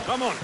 Come on.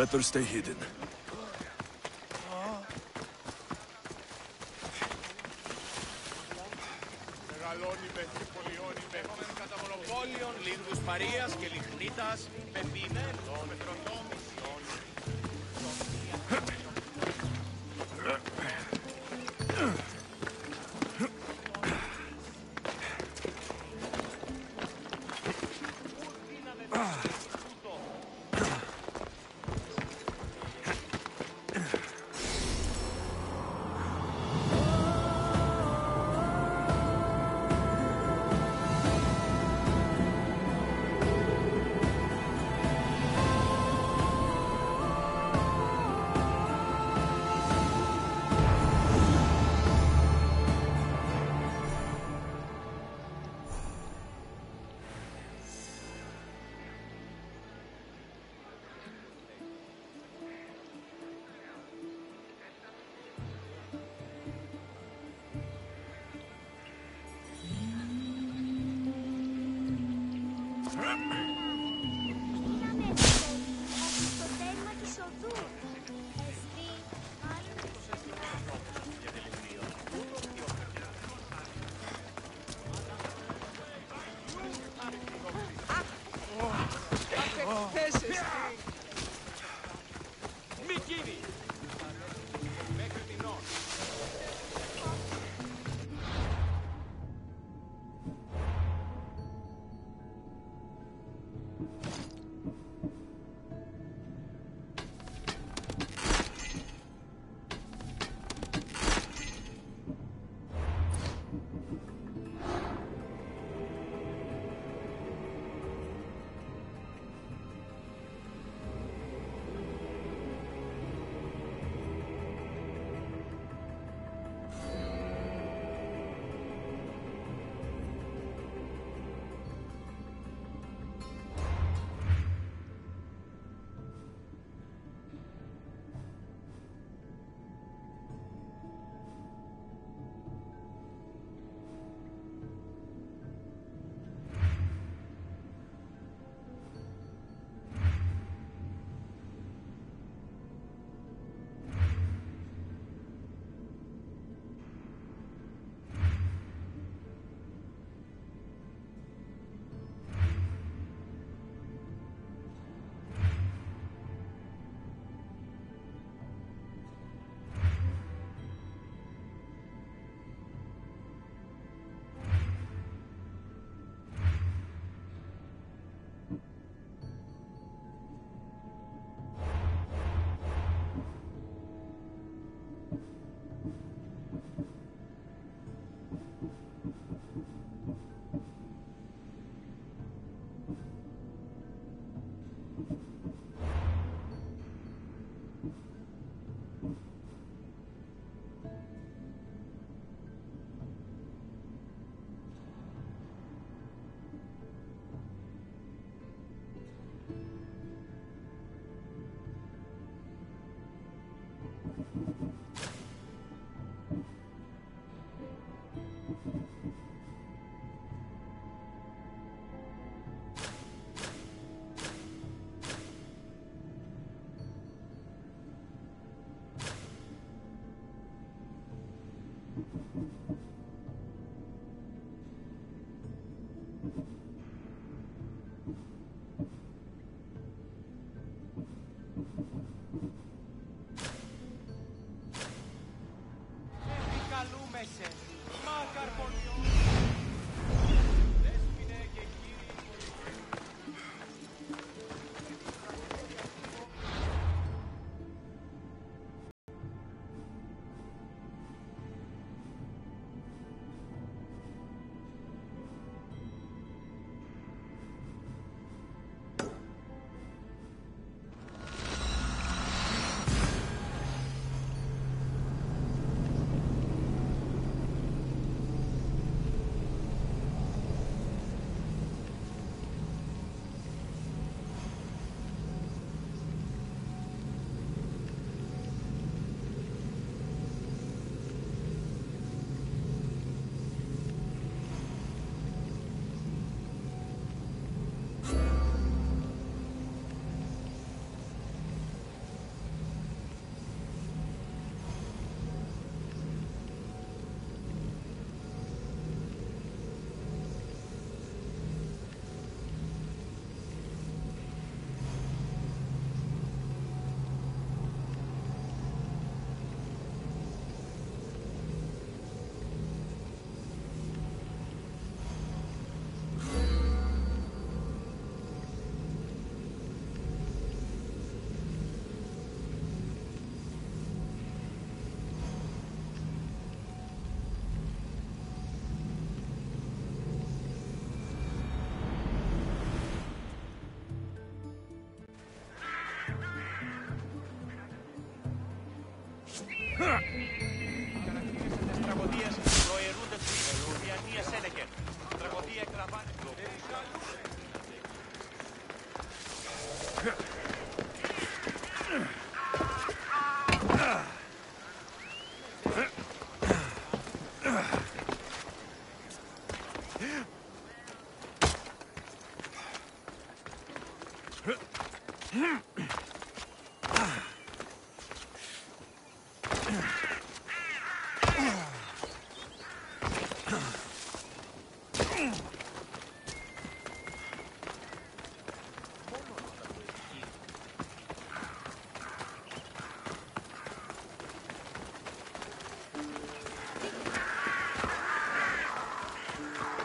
Better stay hidden. Μεγαλώνυμες και πολιώνυμες κατά μονοπόλιων, λίγους παρείας και λιχνίτας, πεποιημένων, πετροτόμησιων. Επικαλούμεσαι, μάκαρ πολιών. Δέσποινε και κύριοι τραγωδίες προαιρούνται στις Ουδιανίες έλεγε. Τραγωδία εκλαμβάνει.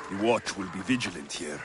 The watch will be vigilant here.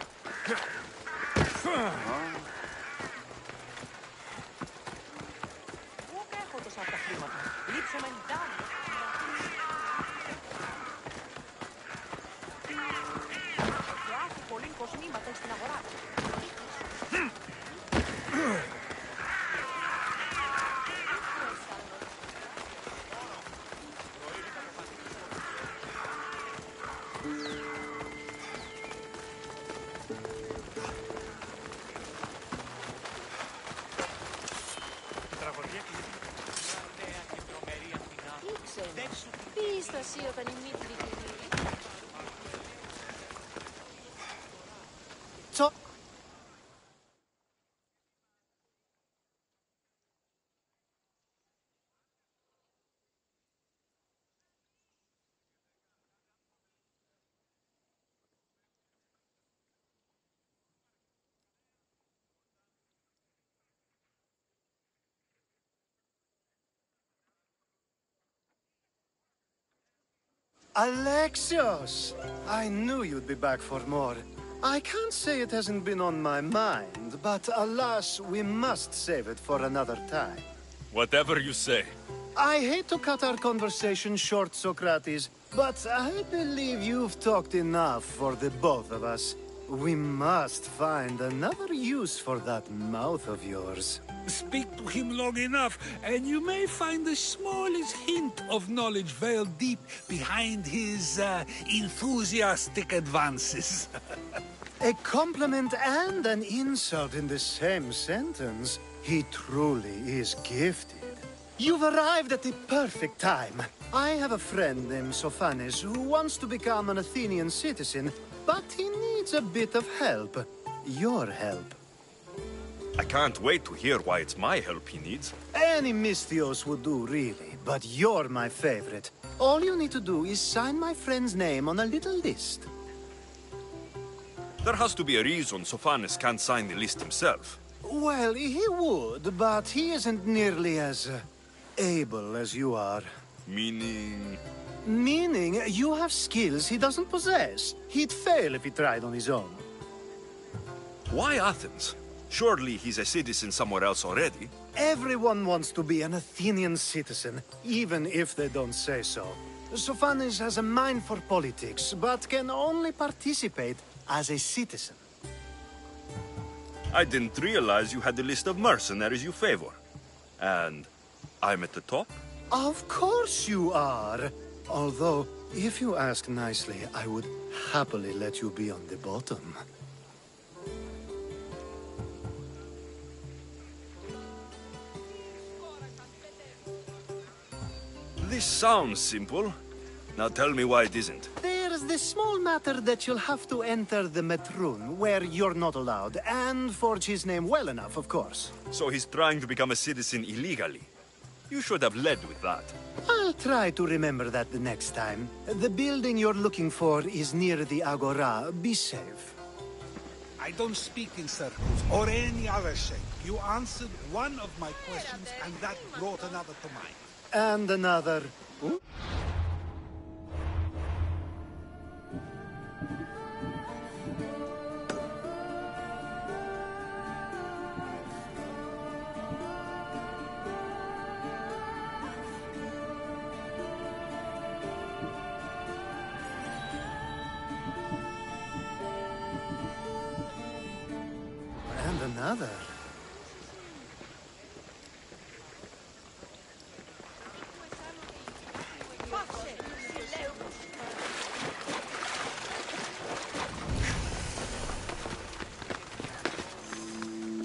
Alexios! I knew you'd be back for more. I can't say it hasn't been on my mind, but alas, we must save it for another time. Whatever you say. I hate to cut our conversation short, Socrates, but I believe you've talked enough for the both of us. We must find another use for that mouth of yours. Speak to him long enough, and you may find the smallest hint of knowledge veiled deep behind his enthusiastic advances. A compliment and an insult in the same sentence. He truly is gifted. You've arrived at the perfect time. I have a friend named Sophanes who wants to become an Athenian citizen, but he needs a bit of help. Your help. I can't wait to hear why it's my help he needs. Any Misthios would do, really, but you're my favorite. All you need to do is sign my friend's name on a little list. There has to be a reason Sophanes can't sign the list himself. Well, he would, but he isn't nearly as able as you are. Meaning... Meaning, you have skills he doesn't possess. He'd fail if he tried on his own. Why Athens? Surely he's a citizen somewhere else already. Everyone wants to be an Athenian citizen, even if they don't say so. Sophanes has a mind for politics, but can only participate as a citizen. I didn't realize you had the list of mercenaries you favor. And I'm at the top? Of course you are. Although, if you ask nicely, I would happily let you be on the bottom. This sounds simple. Now tell me why it isn't. There's the small matter that you'll have to enter the Metroon, where you're not allowed, and forge his name well enough, of course. So he's trying to become a citizen illegally. You should have led with that. I'll try to remember that the next time. The building you're looking for is near the Agora. Be safe. I don't speak in circles or any other shape. You answered one of my questions, and that brought another to mind. And another. Ooh. And another.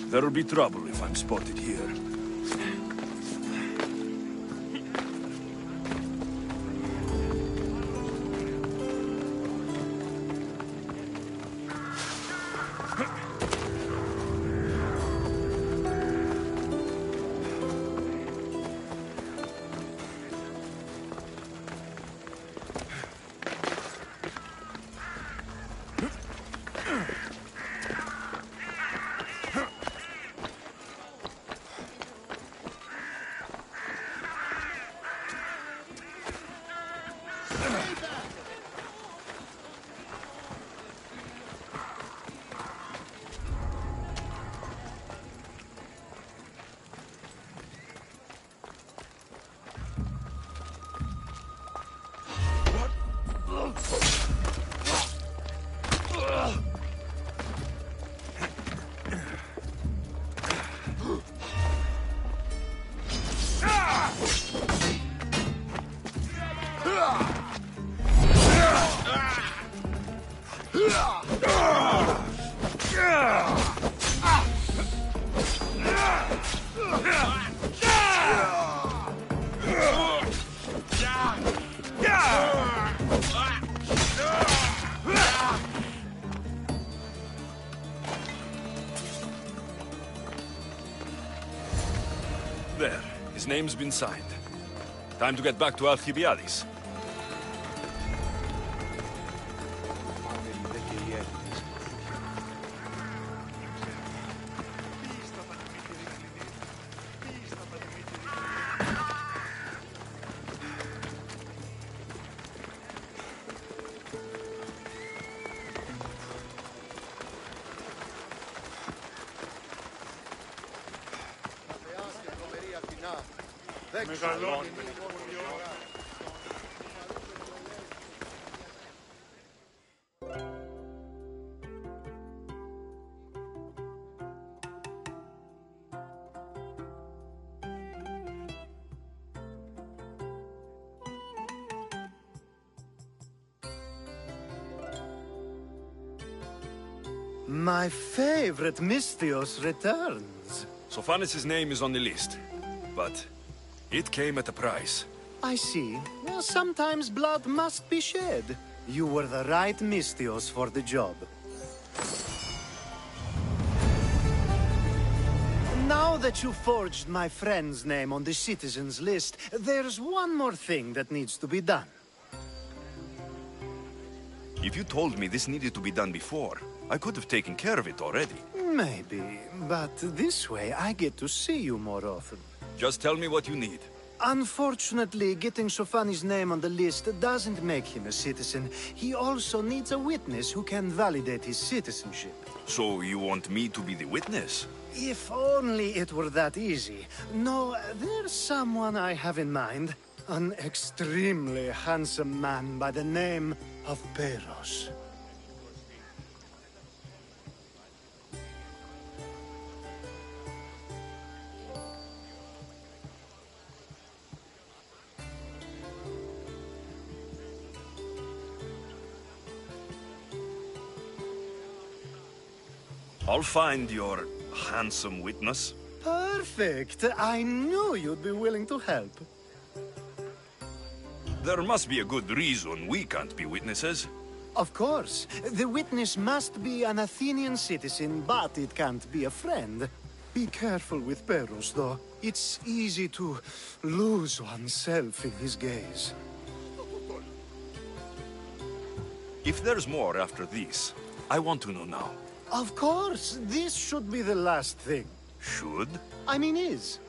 There'll be trouble if I'm spotted here. There. His name's been signed. Time to get back to Alcibiades. My favorite Mystios returns. Sophanes' name is on the list, but it came at a price. I see. Well, sometimes blood must be shed. You were the right Mystios for the job. Now that you forged my friend's name on the citizens list, there's one more thing that needs to be done. If you told me this needed to be done before, I could have taken care of it already. Maybe, but this way I get to see you more often. Just tell me what you need. Unfortunately, getting Sofani's name on the list doesn't make him a citizen. He also needs a witness who can validate his citizenship. So you want me to be the witness? If only it were that easy. No, there's someone I have in mind. An extremely handsome man by the name of Peros. I'll find your handsome witness. Perfect! I knew you'd be willing to help. There must be a good reason we can't be witnesses. Of course. The witness must be an Athenian citizen, but it can't be a friend. Be careful with Peros, though. It's easy to lose oneself in his gaze. If there's more after this, I want to know now. Of course, this should be the last thing. Should? I mean, is.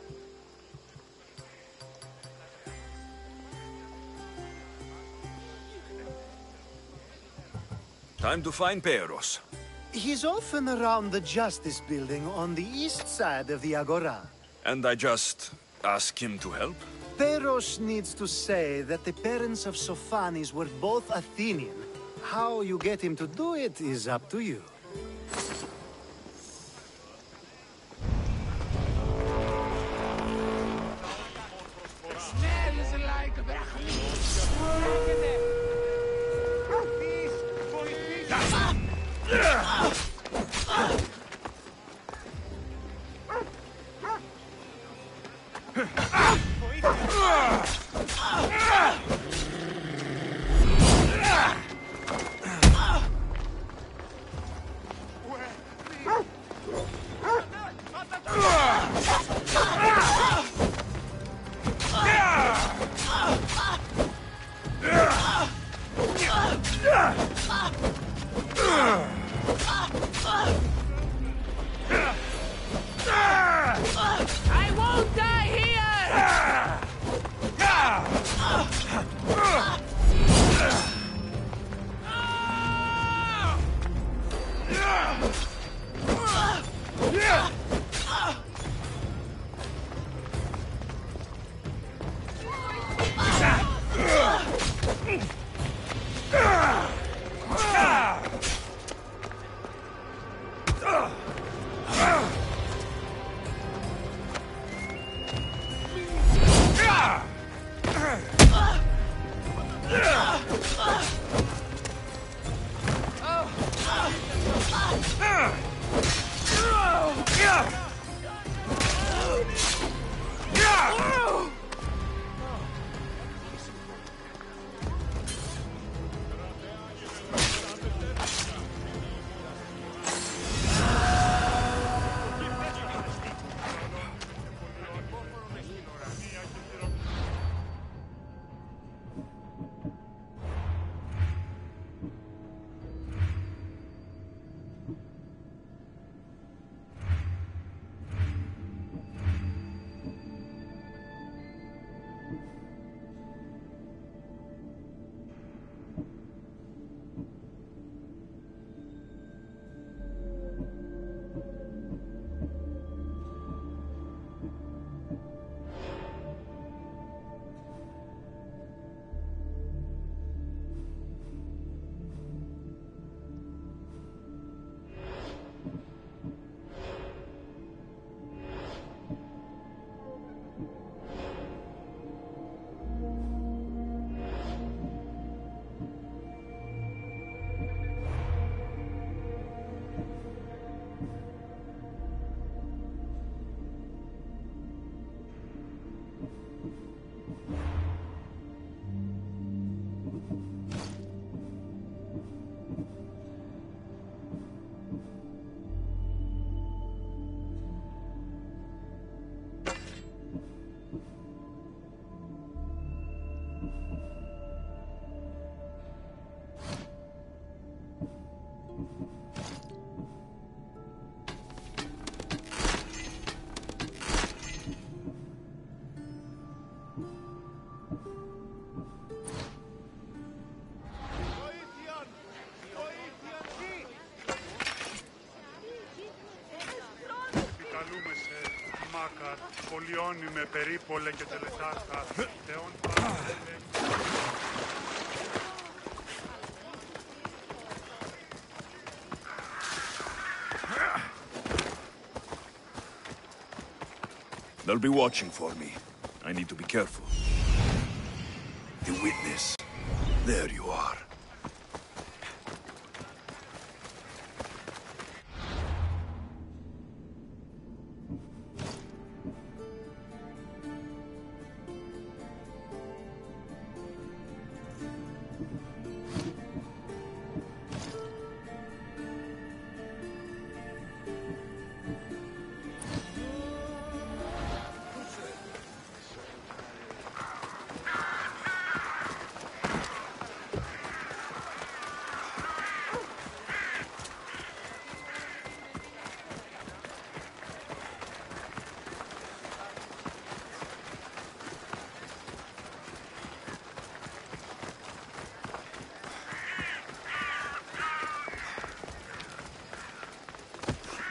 Time to find Peros. He's often around the Justice Building on the east side of the Agora. And I just ask him to help? Peros needs to say that the parents of Sophanis were both Athenian. How you get him to do it is up to you. I won't die here! Yeah! Σχολιώνει με περίπολε και τελετάρτα. Θεόν They'll be watching for me. I need to be careful. The witness. There you are.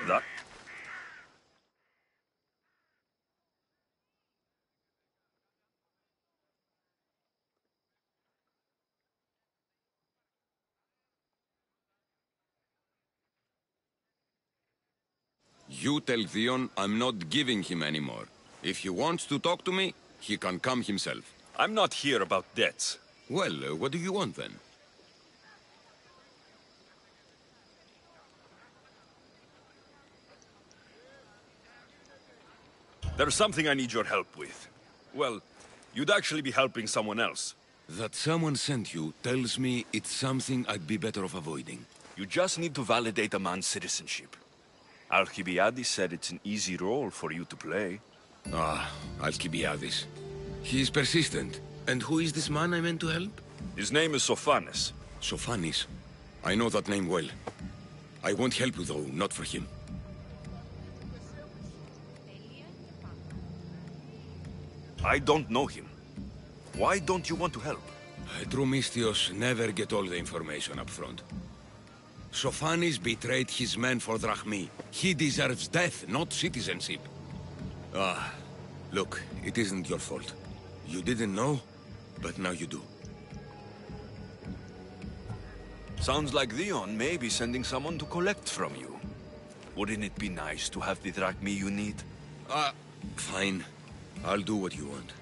That... You tell Theon I'm not giving him any more. If he wants to talk to me, he can come himself. I'm not here about debts. Well, what do you want then? There's something I need your help with. Well, you'd actually be helping someone else. That someone sent you tells me it's something I'd be better off avoiding. You just need to validate a man's citizenship. Alcibiades said it's an easy role for you to play. Ah, Alcibiades. He's persistent. And who is this man I meant to help? His name is Sophanes. Sophanis. I know that name well. I want help though, not for him. I don't know him. Why don't you want to help? True Mystios never get all the information up front. Sophanis betrayed his men for Drachmi. He deserves death, not citizenship. Ah, look, it isn't your fault. You didn't know, but now you do. Sounds like Theon may be sending someone to collect from you. Wouldn't it be nice to have the drachmi you need? Fine. I'll do what you want.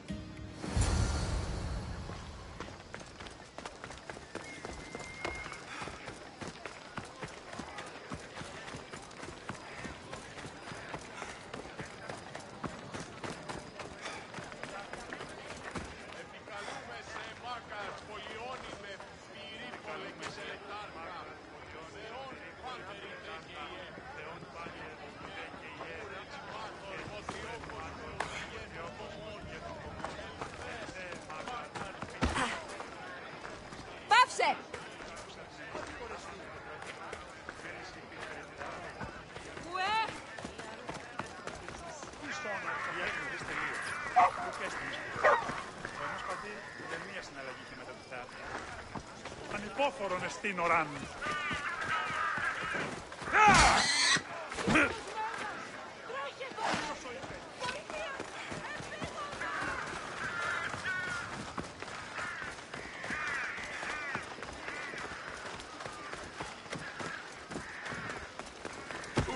Πάψε! Ανυπόφορον εστίν οράν.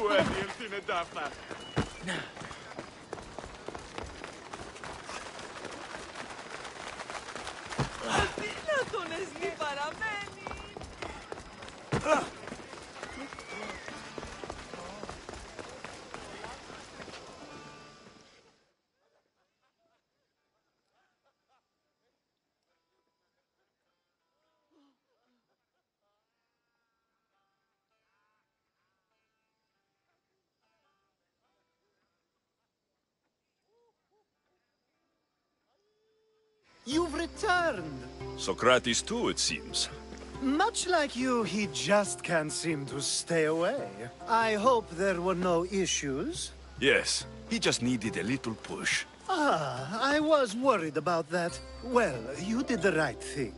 Ουέδιελ την εντάφνα. Αδύνατον εσμη παραμένει. You've returned. Socrates too, it seems. Much like you, he just can't seem to stay away. I hope there were no issues. Yes, he just needed a little push. Ah, I was worried about that. Well, you did the right thing.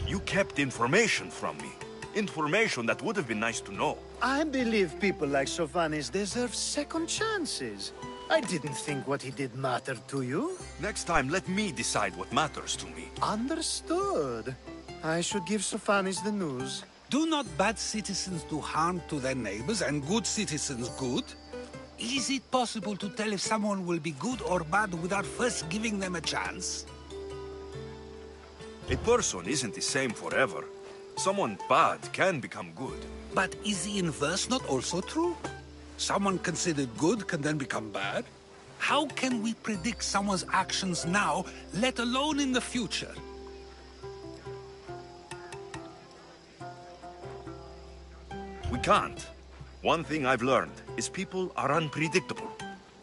You kept information from me. Information that would have been nice to know. I believe people like Sophanis deserve second chances. I didn't think what he did mattered to you. Next time, let me decide what matters to me. Understood. I should give Sophanis the news. Do not bad citizens do harm to their neighbors and good citizens good? Is it possible to tell if someone will be good or bad without first giving them a chance? A person isn't the same forever. Someone bad can become good. But is the inverse not also true? Someone considered good can then become bad? How can we predict someone's actions now, let alone in the future? We can't. One thing I've learned is people are unpredictable.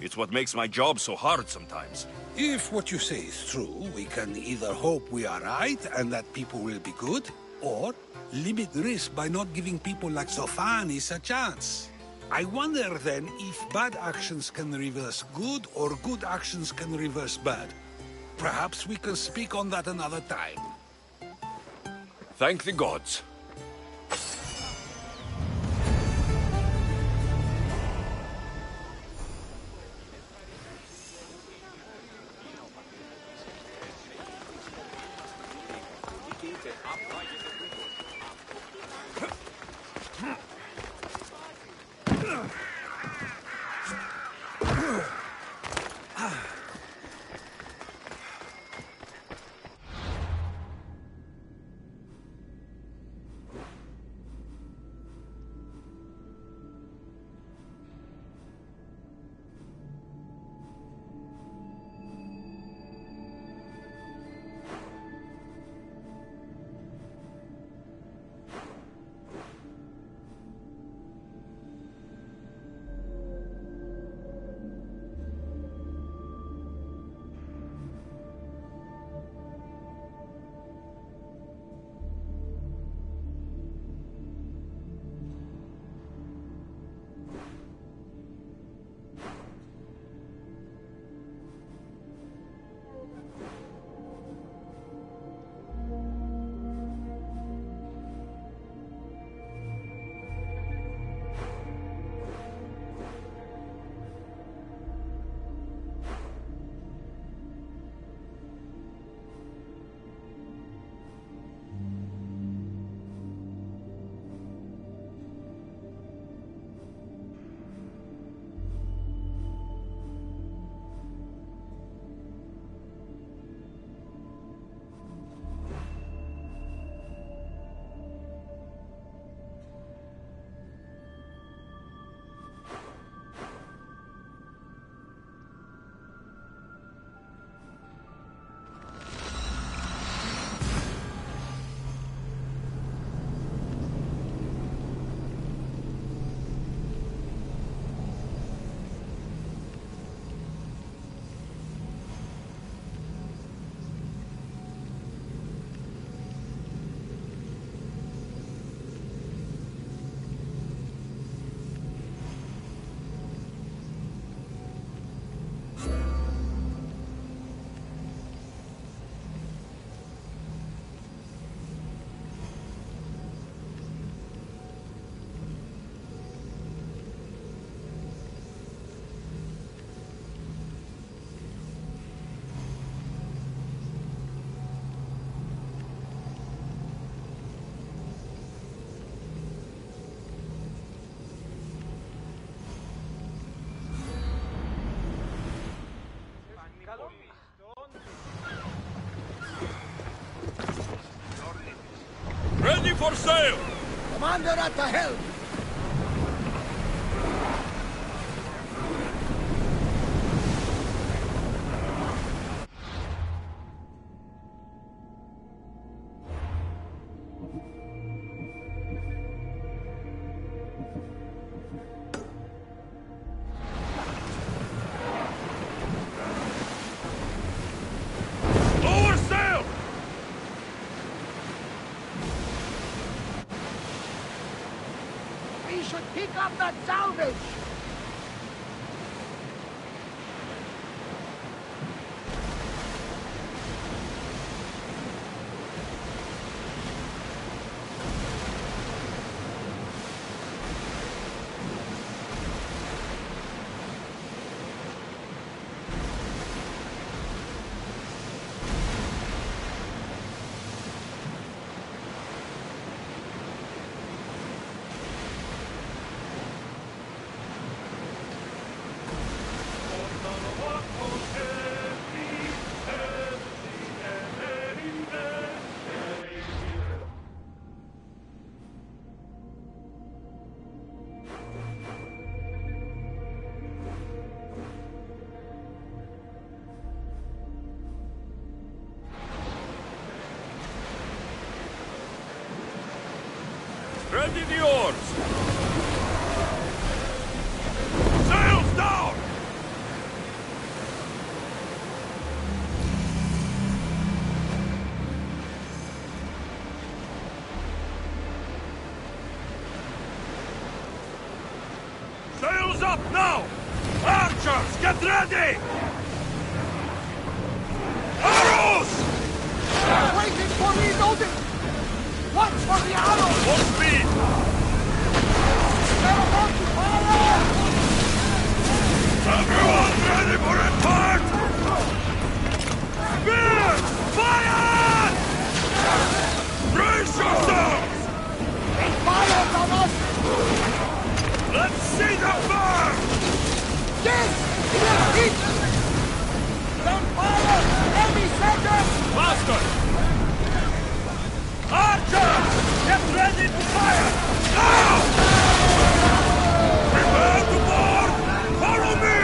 It's what makes my job so hard sometimes. If what you say is true, we can either hope we are right and that people will be good, or limit risk by not giving people like Sophanis a chance. I wonder then if bad actions can reverse good or good actions can reverse bad. Perhaps we can speak on that another time. Thank the gods. Ready for sail! Commander at the helm! Lower sail! We should pick up that salvage! Ready the oars! Sails down! Sails up now! Archers, get ready! Arrows! Waiting for reloading! Watch for the arrows! Full speed! They're about to fire! Everyone ready for impact! Spears! Fire! Brace yourselves! They fired on us! Let's see them burn! Yes! Yes! Hit! Don't fire! Heavy second! Faster! Archers! Get ready to fire! Now! Prepare to board! Follow me!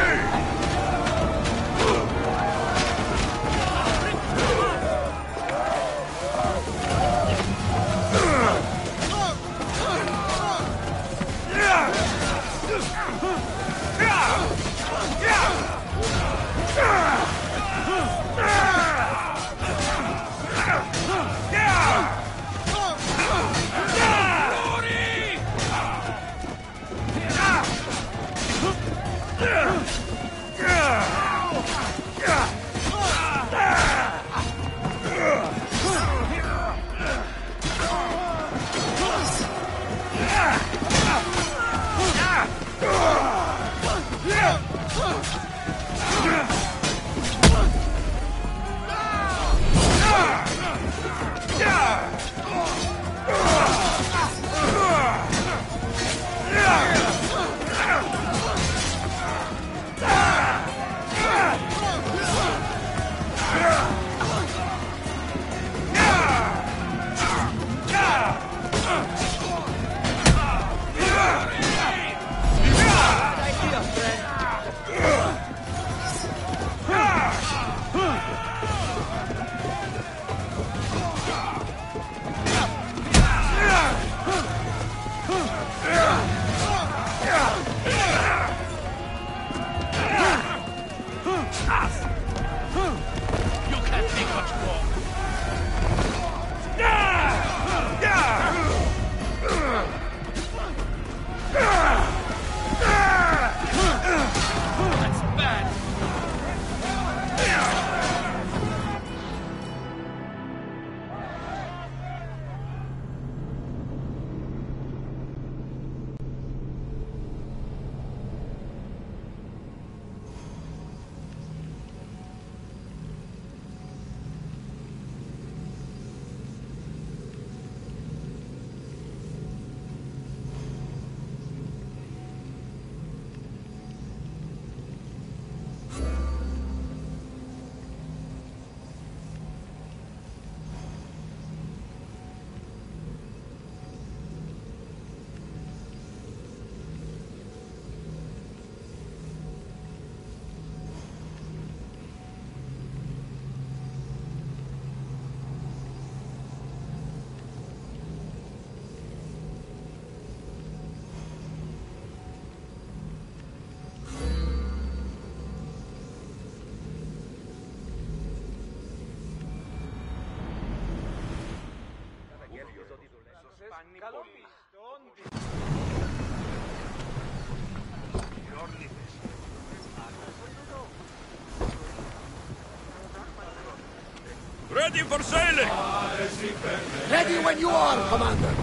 Ready for sailing! Ready when you are, Commander!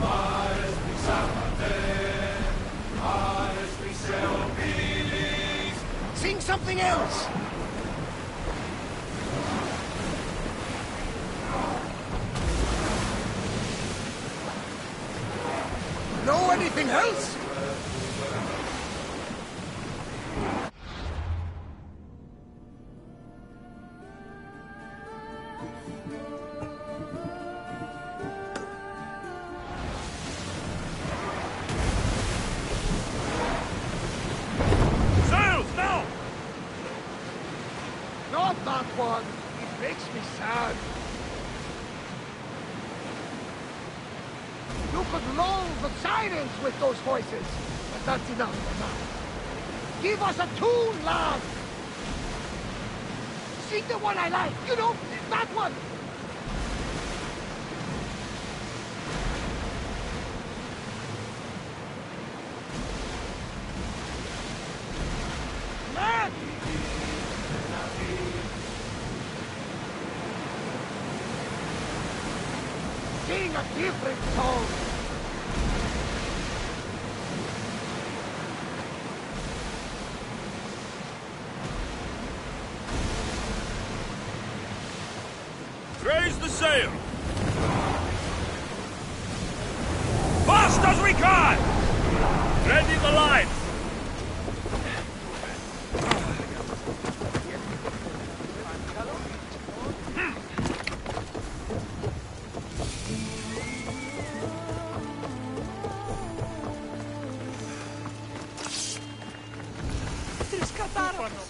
Sing something else! Know anything else? return. You could lull the sirens with those voices, but that's enough for now. Give us a tune, lad! Sing the one I like, you know, that one! Lad! Sing a different song! Raise the sail! Fast as we can! Ready the lines! Τρεις κατάρρωσες.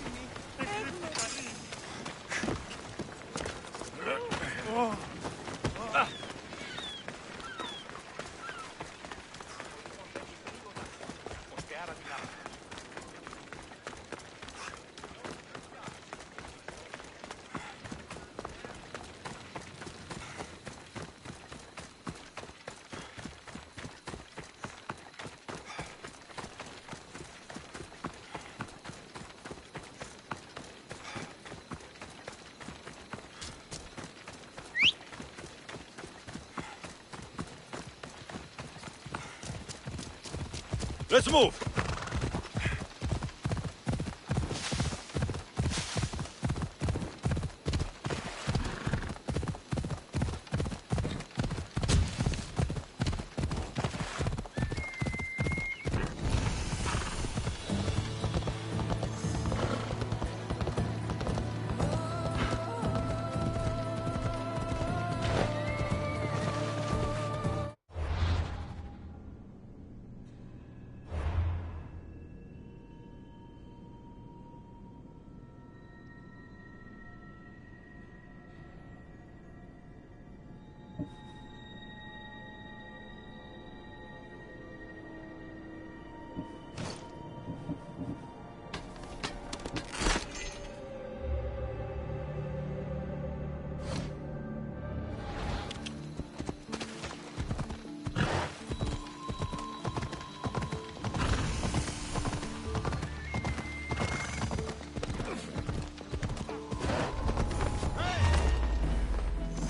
Let's move!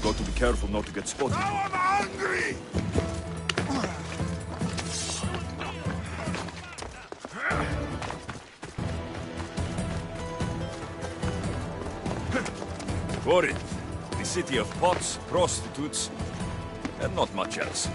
Got to be careful not to get spotted. Now I'm hungry! Corinth, the city of pots, prostitutes, and not much else.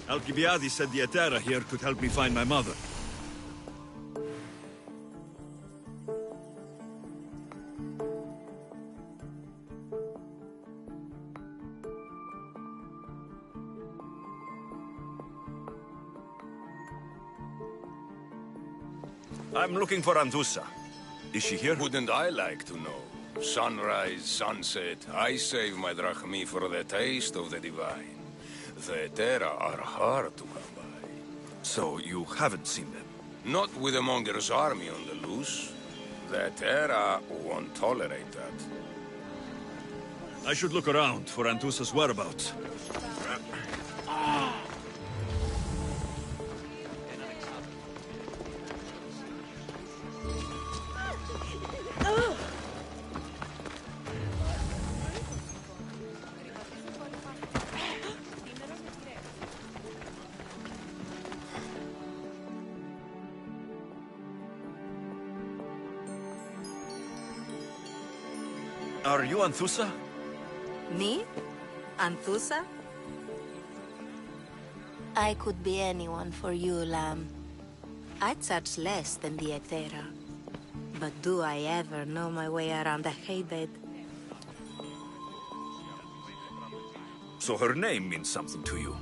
Alcibiades said the Atera here could help me find my mother. I'm looking for Andusa. Is she here? Wouldn't I like to know? Sunrise, sunset, I save my drachmi for the taste of the divine. The Terra are hard to come by. So you haven't seen them? Not with the Monger's army on the loose. The Terra won't tolerate that. I should look around for Anthusa's whereabouts. Are you Anthusa? Me? Anthusa? I could be anyone for you, Lamb. I charge less than the Hetera. But do I ever know my way around a haybed? So her name means something to you.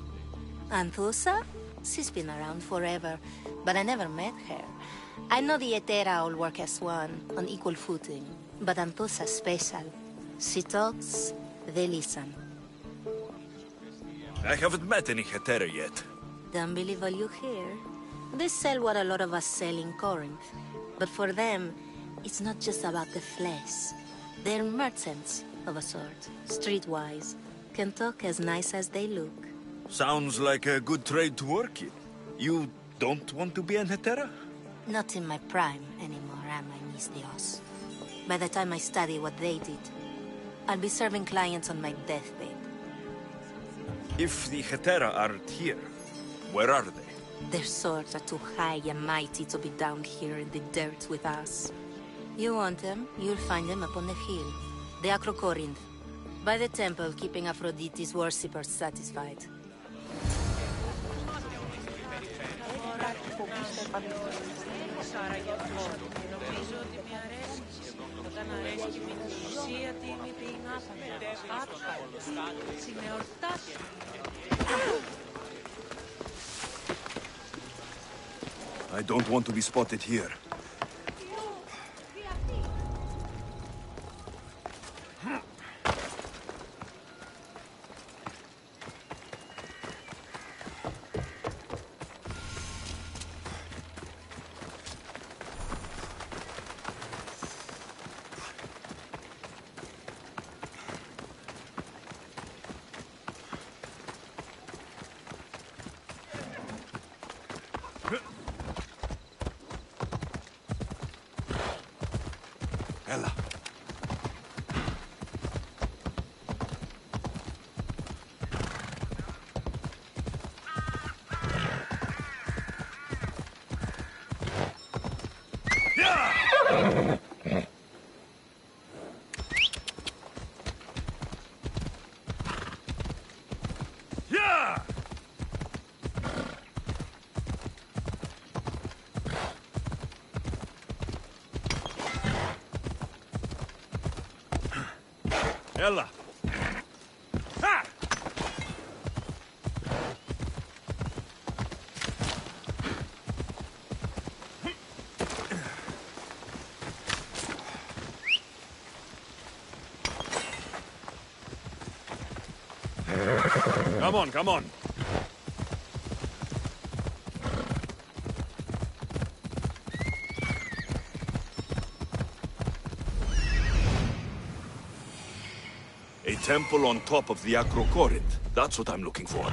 Anthusa? She's been around forever, but I never met her. I know the Hetera all work as one, on equal footing. But Anthusa's special. She talks, they listen. I haven't met any Hetera yet. Don't believe all you hear. They sell what a lot of us sell in Corinth. But for them, it's not just about the flesh. They're merchants, of a sort, streetwise. Can talk as nice as they look. Sounds like a good trade to work in. You don't want to be an Hetera? Not in my prime anymore, am I, Miss Dios? By the time I study what they did, I'll be serving clients on my deathbed. If the Hetera aren't here, where are they? Their swords are too high and mighty to be down here in the dirt with us. You want them, you'll find them up on the hill. The Acrocorinth. By the temple, keeping Aphrodite's worshippers satisfied. I don't want to be spotted here. Ella. Ella! Ha! Come on, come on. A temple on top of the Acrocorinth. That's what I'm looking for.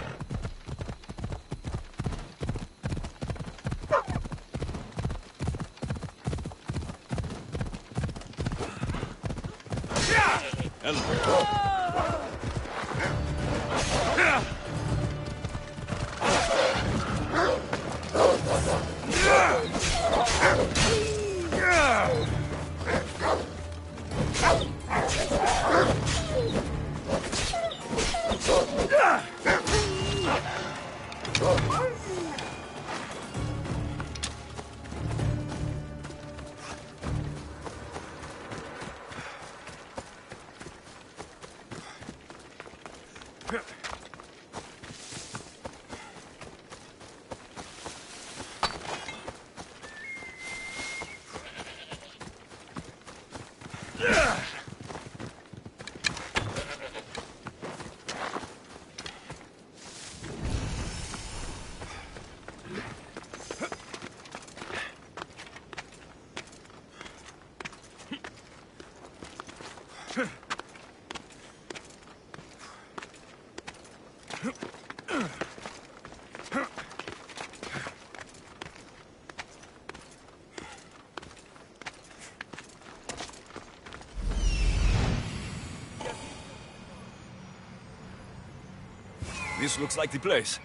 This looks like the place.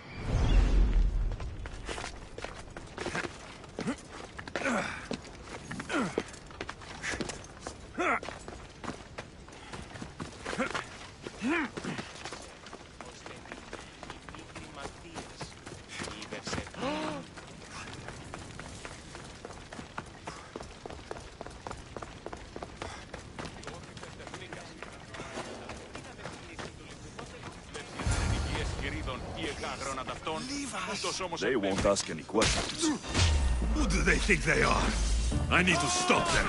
They won't ask any questions. Who do they think they are? I need to stop them.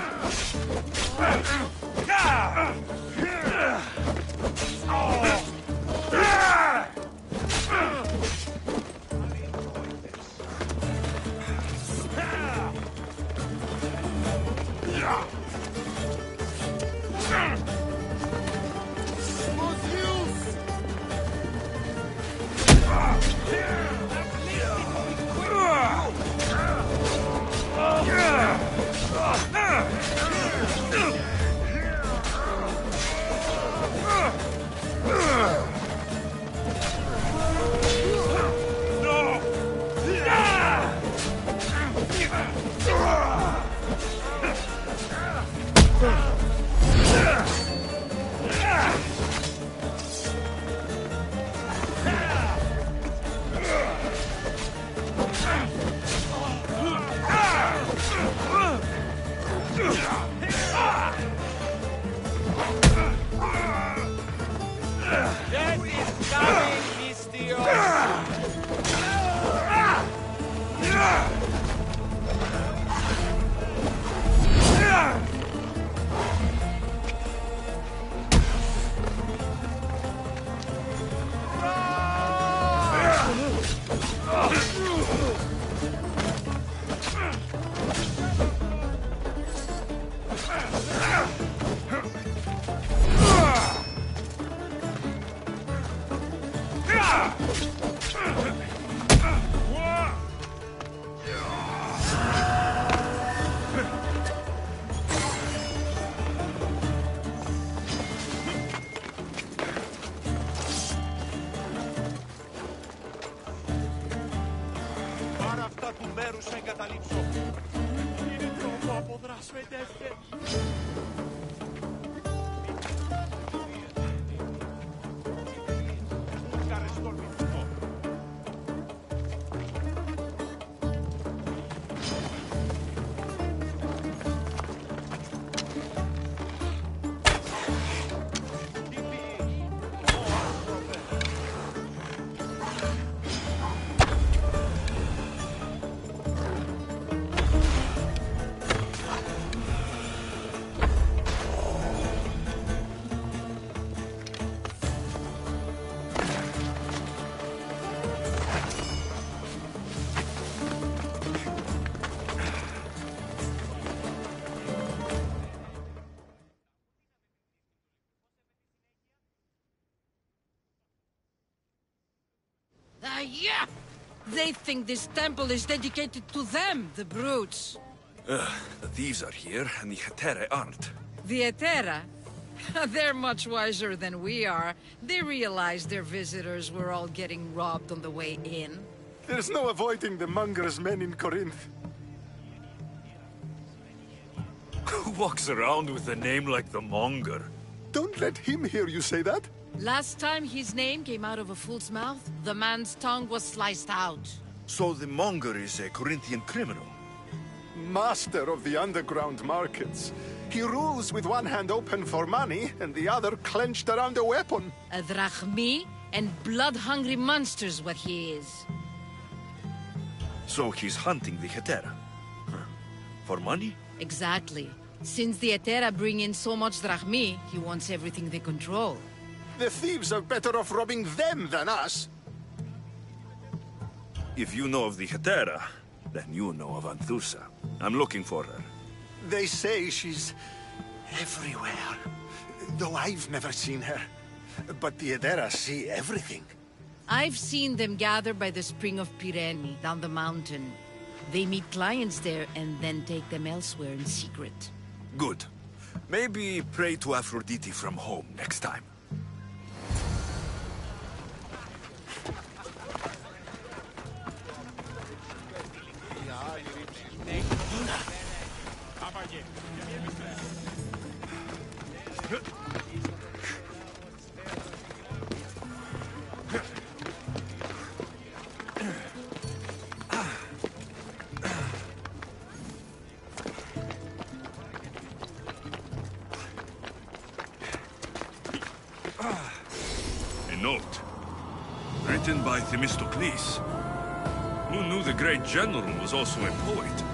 Yeah! They think this temple is dedicated to them, the brutes. The thieves are here, and the Hetere aren't. The Etera? They're much wiser than we are. They realized their visitors were all getting robbed on the way in. There's no avoiding the monger's men in Corinth. Who walks around with a name like the Monger? Don't let him hear you say that. Last time his name came out of a fool's mouth, the man's tongue was sliced out. So the Monger is a Corinthian criminal? Master of the underground markets. He rules with one hand open for money and the other clenched around a weapon. A drachmi and blood-hungry monster's what he is. So he's hunting the Hetera? For money? Exactly. Since the Etera bring in so much drachmi, he wants everything they control. The thieves are better off robbing them than us. If you know of the Hetera, then you know of Anthusa. I'm looking for her. They say she's everywhere, though I've never seen her. But the Edera see everything. I've seen them gather by the spring of Pireni, down the mountain. They meet clients there and then take them elsewhere in secret. Good. Maybe pray to Aphrodite from home next time. A note. Written by Themistocles. Who knew the great general was also a poet?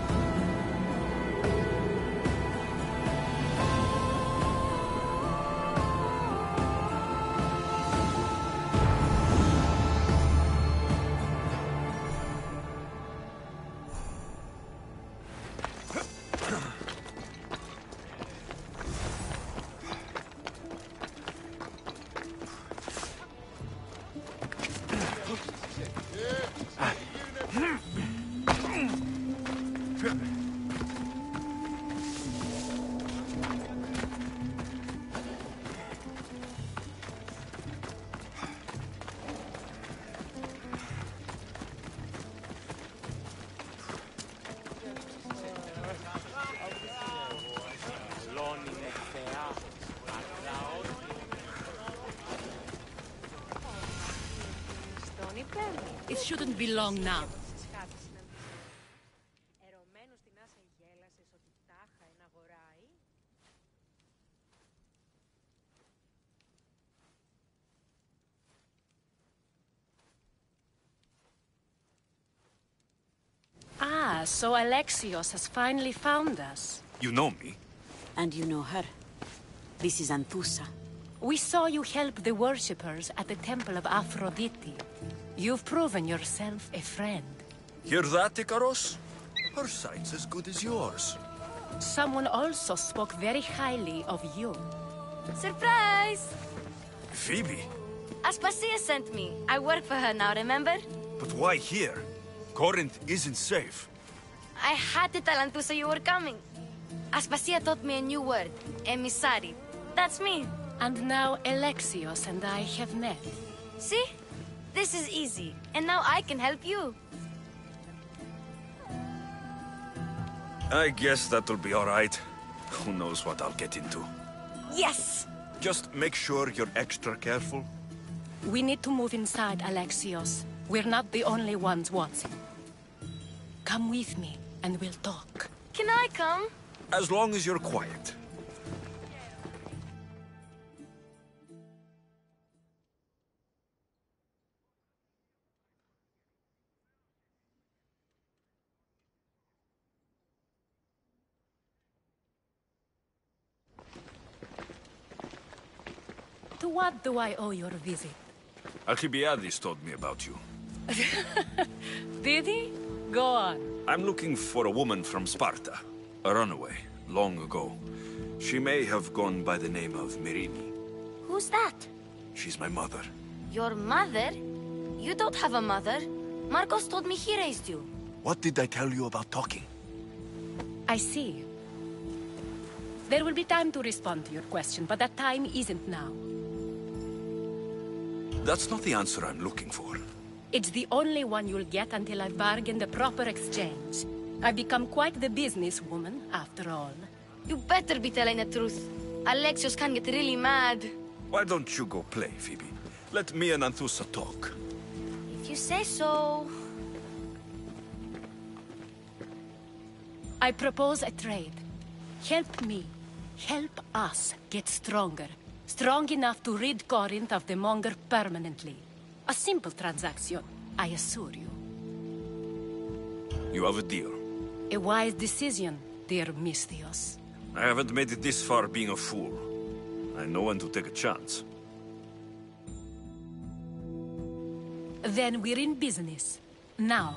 It shouldn't be long now. Ah, so Alexios has finally found us. You know me. And you know her. This is Anthusa. We saw you help the worshippers at the Temple of Aphrodite. You've proven yourself a friend. Hear that, Ikaros? Her sight's as good as yours. Someone also spoke very highly of you. Surprise! Phoebe? Aspasia sent me. I work for her now, remember? But why here? Corinth isn't safe. I had to tell Anthusa you were coming. Aspasia taught me a new word, emissary. That's me. And now Alexios and I have met. See? This is easy. And now I can help you. I guess that'll be all right. Who knows what I'll get into. Yes! Just make sure you're extra careful. We need to move inside, Alexios. We're not the only ones watching. Come with me, and we'll talk. Can I come? As long as you're quiet. To what do I owe your visit? Alcibiades told me about you. Did he? Go on. I'm looking for a woman from Sparta. A runaway, long ago. She may have gone by the name of Myrine. Who's that? She's my mother. Your mother? You don't have a mother. Marcos told me he raised you. What did I tell you about talking? I see. There will be time to respond to your question, but that time isn't now. That's not the answer I'm looking for. It's the only one you'll get until I've bargained a proper exchange. I've become quite the businesswoman, after all. You better be telling the truth. Alexios can get really mad. Why don't you go play, Phoebe? Let me and Anthusa talk. If you say so... I propose a trade. Help me. Help us get stronger. Strong enough to rid Corinth of the Monger permanently. A simple transaction, I assure you. You have a deal. A wise decision, dear Misthios. I haven't made it this far being a fool. I know when to take a chance. Then we're in business. Now,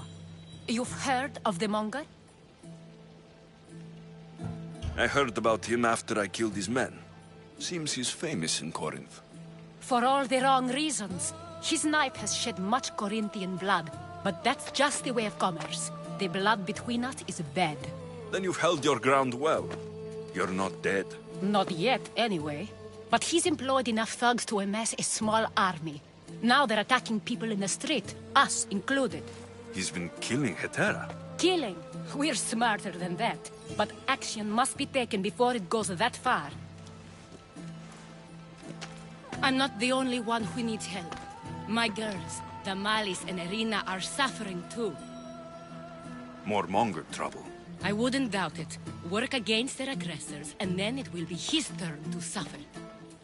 you've heard of the Monger? I heard about him after I killed his men. Seems he's famous in Corinth. For all the wrong reasons. His knife has shed much Corinthian blood, but that's just the way of commerce. The blood between us is bad. Then you've held your ground well. You're not dead. Not yet, anyway. But he's employed enough thugs to amass a small army. Now they're attacking people in the street, us included. He's been killing Hetera. Killing? We're smarter than that, but action must be taken before it goes that far. I'm not the only one who needs help. My girls, Damalis and Irina, are suffering too. More Monger trouble. I wouldn't doubt it. Work against their aggressors, and then it will be his turn to suffer.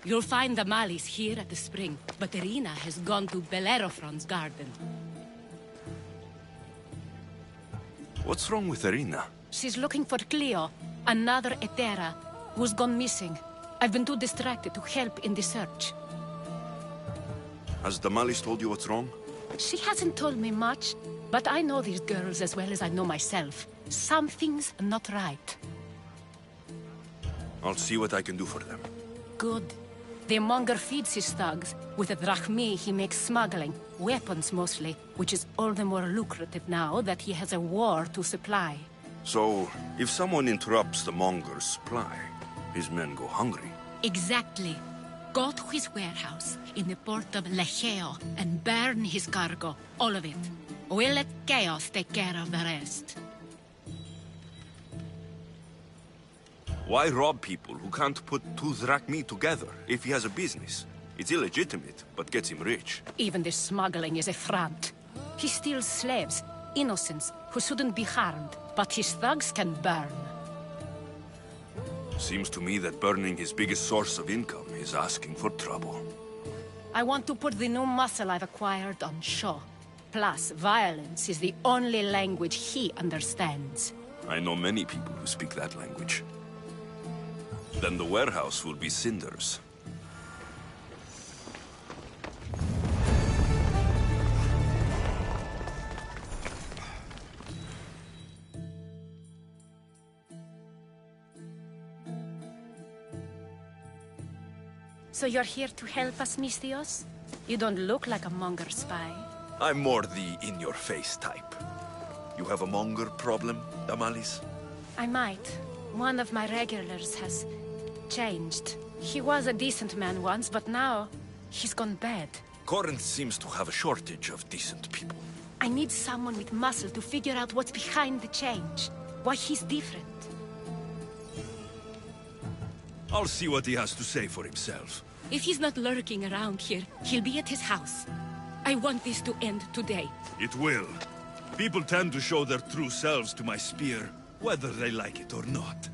You'll find Damalis here at the spring, but Irina has gone to Bellerophon's garden. What's wrong with Irina? She's looking for Cleo, another Etera, who's gone missing. I've been too distracted to help in the search. Has Damalis told you what's wrong? She hasn't told me much, but I know these girls as well as I know myself. Something's not right. I'll see what I can do for them. Good. The monger feeds his thugs. With the drachmi, he makes smuggling. Weapons, mostly. Which is all the more lucrative now that he has a war to supply. So, if someone interrupts the monger's supply, his men go hungry. Exactly. Go to his warehouse in the port of Lecheo and burn his cargo. All of it. We'll let chaos take care of the rest. Why rob people who can't put two drachmi together if he has a business? It's illegitimate, but gets him rich. Even the smuggling is a front. He steals slaves, innocents, who shouldn't be harmed, but his thugs can burn. Seems to me that burning his biggest source of income is asking for trouble. I want to put the new muscle I've acquired on show. Plus, violence is the only language he understands. I know many people who speak that language. Then the warehouse will be cinders. So you're here to help us, Mistios? You don't look like a monger spy. I'm more the in-your-face type. You have a monger problem, Damalis? I might. One of my regulars has changed. He was a decent man once, but now he's gone bad. Corinth seems to have a shortage of decent people. I need someone with muscle to figure out what's behind the change. Why he's different. I'll see what he has to say for himself. If he's not lurking around here, he'll be at his house. I want this to end today. It will. People tend to show their true selves to my spear, whether they like it or not.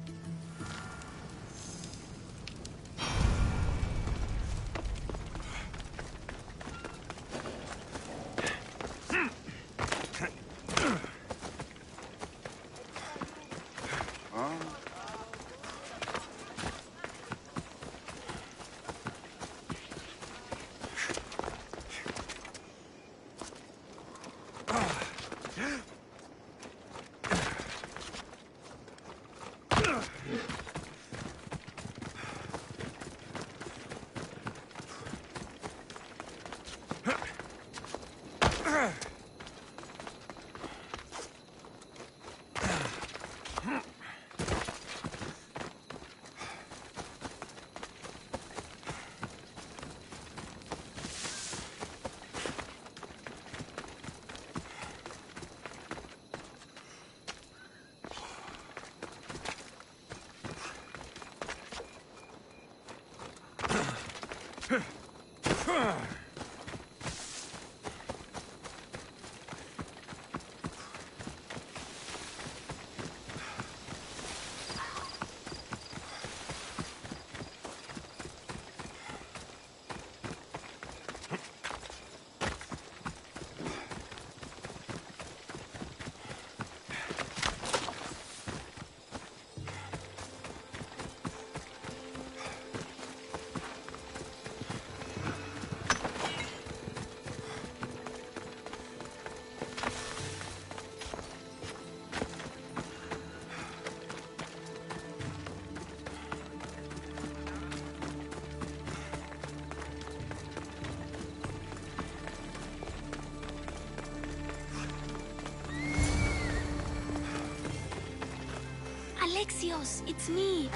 Alexios, it's me.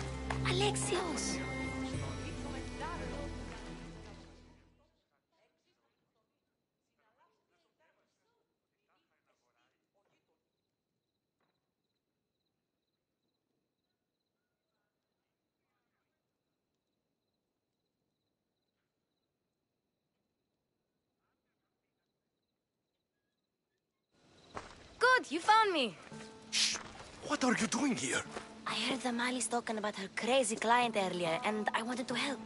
Alexios. good. You found me. Shh! What are you doing here? I heard the Mali's talking about her crazy client earlier, and I wanted to help.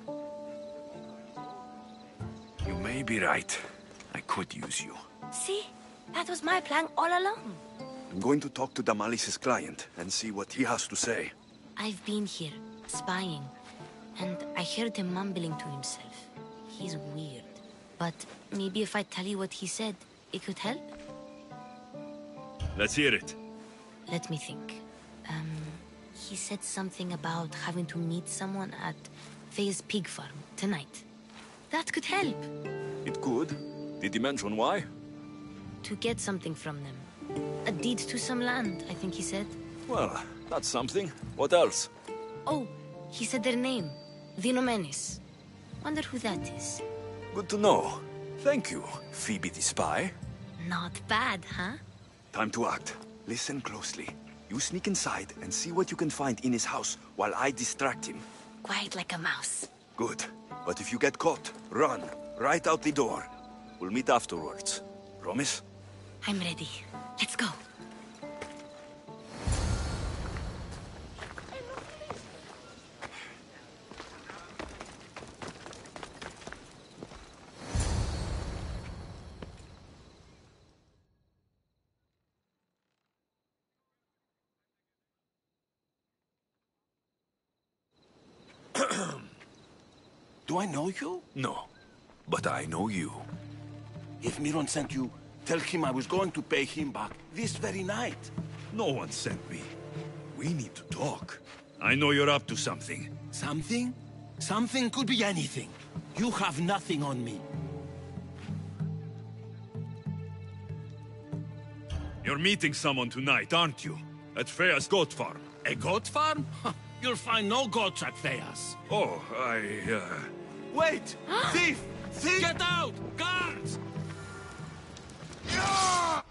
You may be right. I could use you. See? That was my plan all along. I'm going to talk to Damalis's client and see what he has to say. I've been here, spying, and I heard him mumbling to himself. He's weird. But maybe if I tell you what he said, it could help? Let's hear it. Let me think. He said something about having to meet someone at Faye's pig farm tonight. That could help. It could. Did he mention why? To get something from them. A deed to some land, I think he said. Well, that's something. What else? Oh, he said their name. Vinomenes. Wonder who that is. Good to know. Thank you, Phoebe the spy. Not bad, huh? Time to act. Listen closely. You sneak inside and see what you can find in his house while I distract him. Quiet like a mouse. Good. But if you get caught, run. Right out the door. We'll meet afterwards. Promise? I'm ready. Let's go. Do I know you? No. But I know you. If Miron sent you, tell him I was going to pay him back this very night. No one sent me. We need to talk. I know you're up to something. Something? Something could be anything. You have nothing on me. You're meeting someone tonight, aren't you? At Freya's goat farm. A goat farm? You'll find no goats at Thea's. Oh, Wait! Thief! Thief! Get out! Guards! Yeah!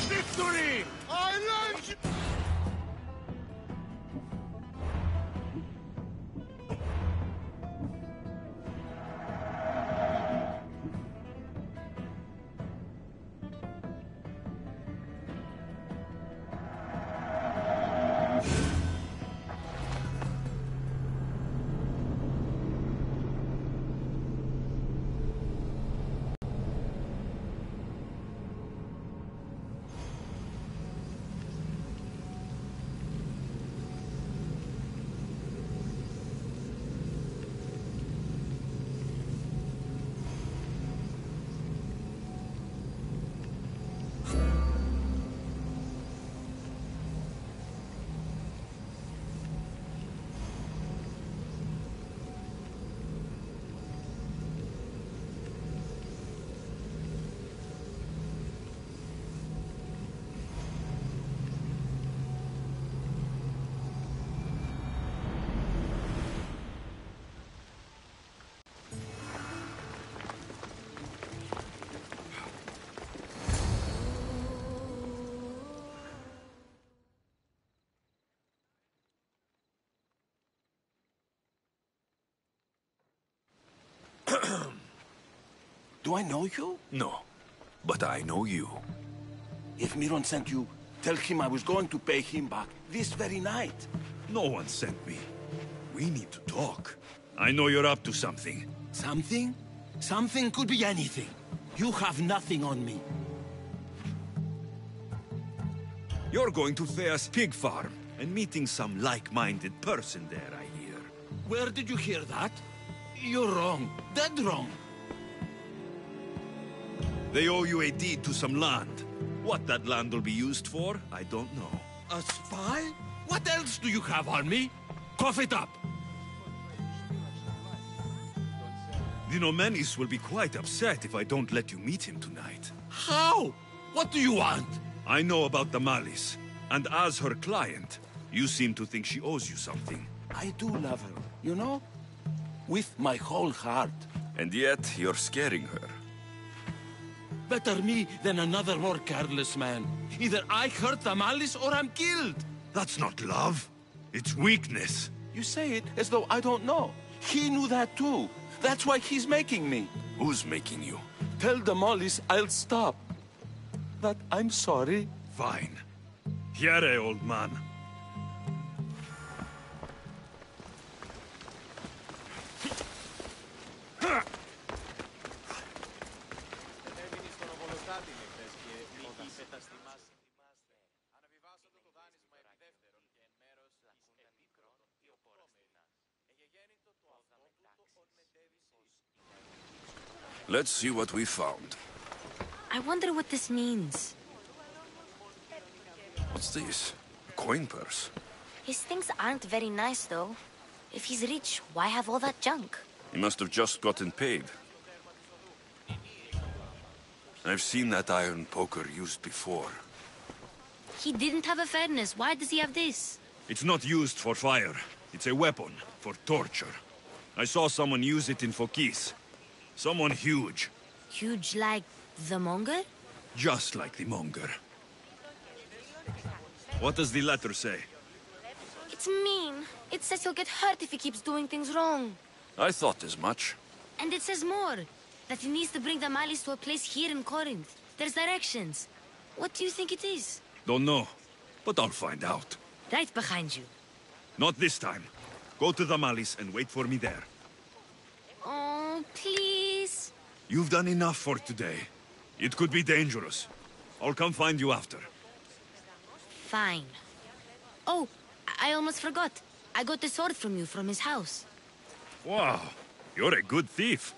Victory! I learned you! Do I know you? No. But I know you. If Miron sent you, tell him I was going to pay him back this very night. No one sent me. We need to talk. I know you're up to something. Something? Something could be anything. You have nothing on me. You're going to Thea's pig farm and meeting some like-minded person there, I hear. Where did you hear that? You're wrong. Dead wrong. They owe you a deed to some land. What that land will be used for, I don't know. A spy? What else do you have on me? Cough it up. The Nomenis will be quite upset if I don't let you meet him tonight. How? What do you want? I know about the Malice, and as her client, you seem to think she owes you something. I do love her, you know? With my whole heart. And yet, you're scaring her. Better me than another more careless man. Either I hurt the Malice or I'm killed. That's not love. It's weakness. You say it as though I don't know. He knew that too. That's why he's making me. Who's making you? Tell the Malice I'll stop. That I'm sorry. Fine. Here, old man. Let's see what we found. I wonder what this means. What's this? A coin purse? His things aren't very nice, though. If he's rich, why have all that junk? He must have just gotten paid. I've seen that iron poker used before. He didn't have a furnace. Why does he have this? It's not used for fire. It's a weapon for torture. I saw someone use it in Fokis. Someone huge. Huge like the Monger? Just like the Monger. What does the letter say? It's mean. It says he'll get hurt if he keeps doing things wrong. I thought as much. And it says more. That he needs to bring the Malice to a place here in Corinth. There's directions. What do you think it is? Don't know, but I'll find out. Right behind you. Not this time. Go to the Malice and wait for me there. Oh, please. You've done enough for today. It could be dangerous. I'll come find you after. Fine. Oh, I almost forgot. I got the sword from you from his house. Wow, you're a good thief.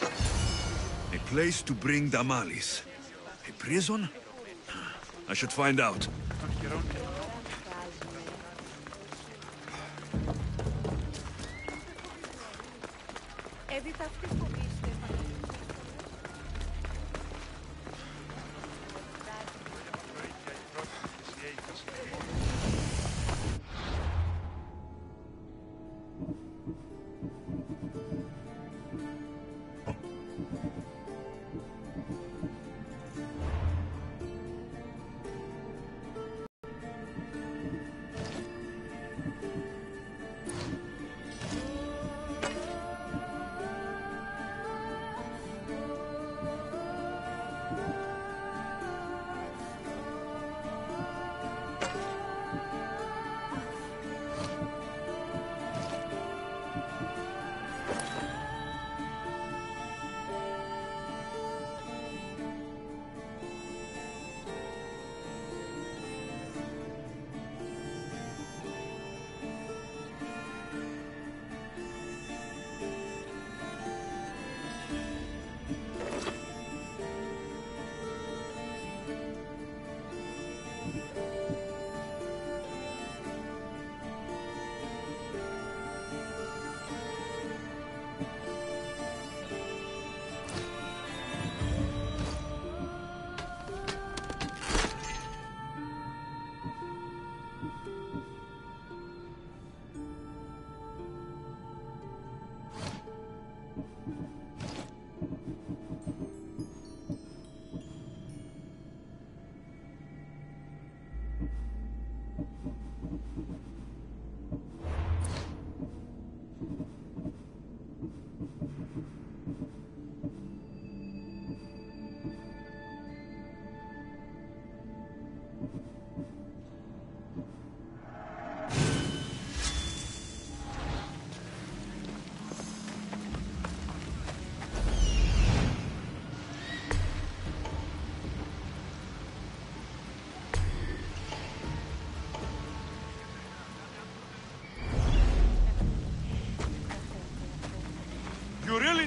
A place to bring the Malice. A prison? I should find out.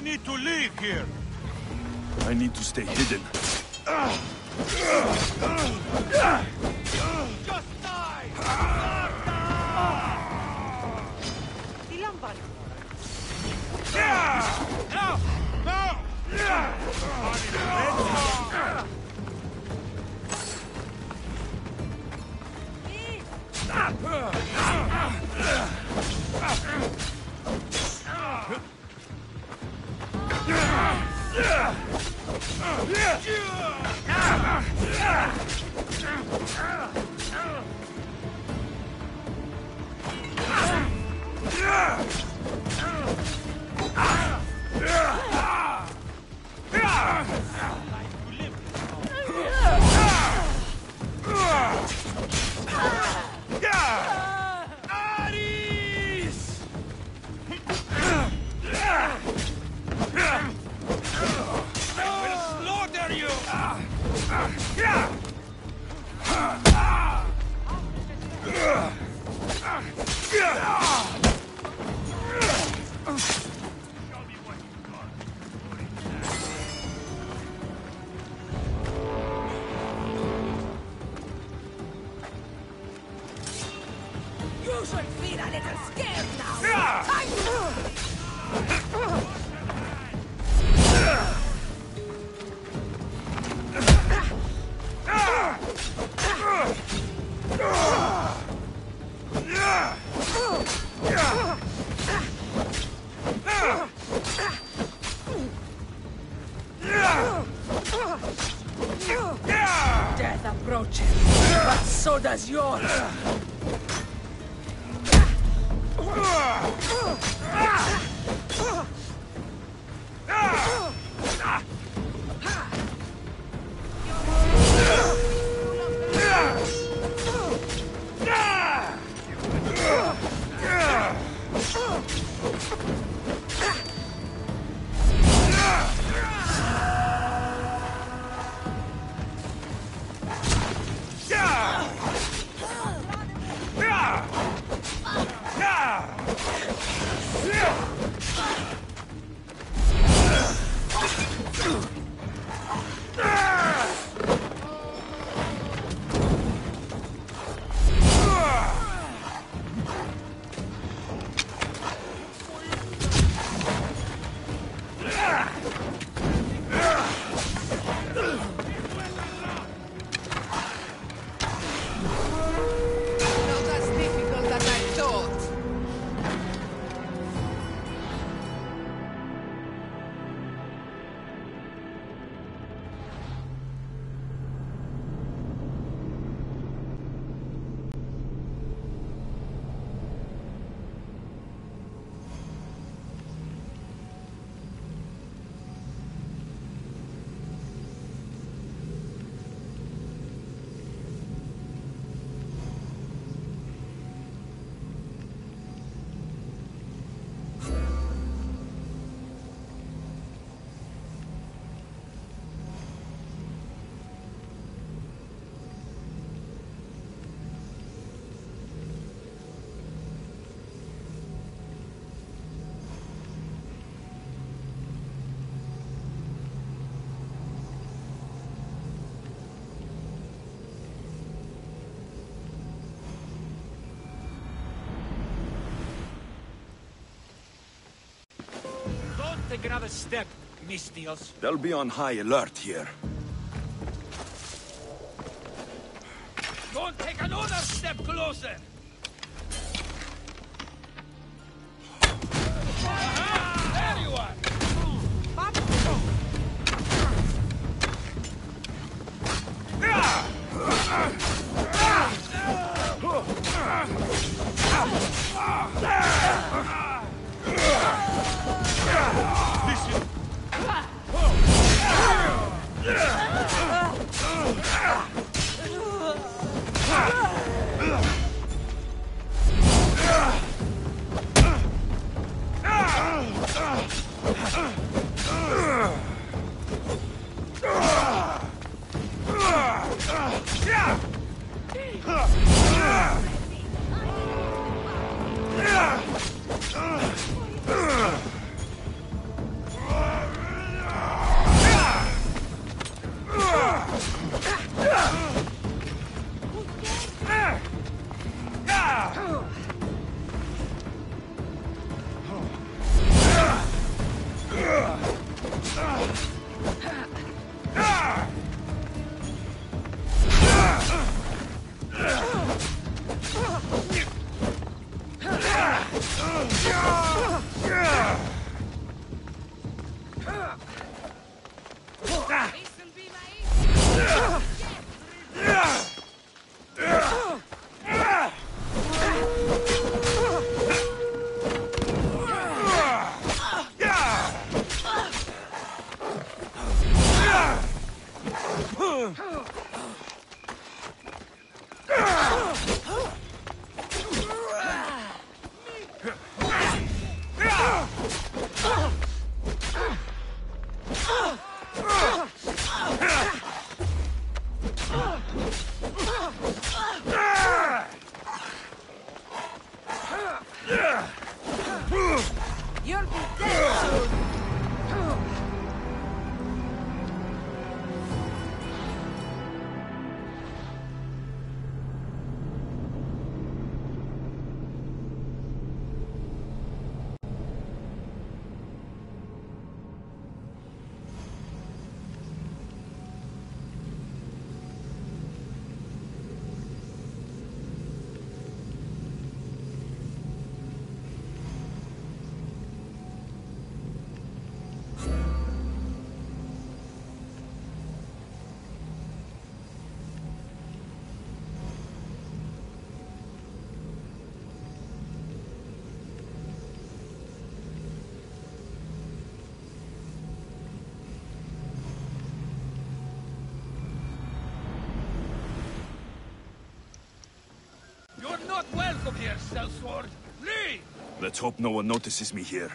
need to leave here. I need to stay hidden. Just die! No! No! You should feel a little scared now. Time Death approaches, but so does yours. Take another step, Mistios. They'll be on high alert here. Don't take another step closer! There you are! Yeah! You'll be dead soon. You're not welcome here, sellsword! Leave! Let's hope no one notices me here.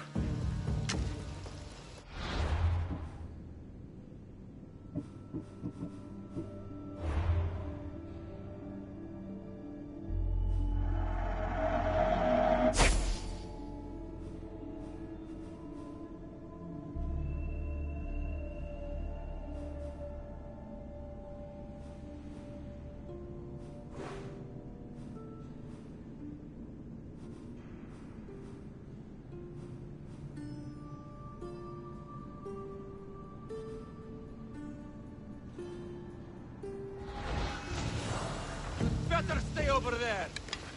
Better stay over there!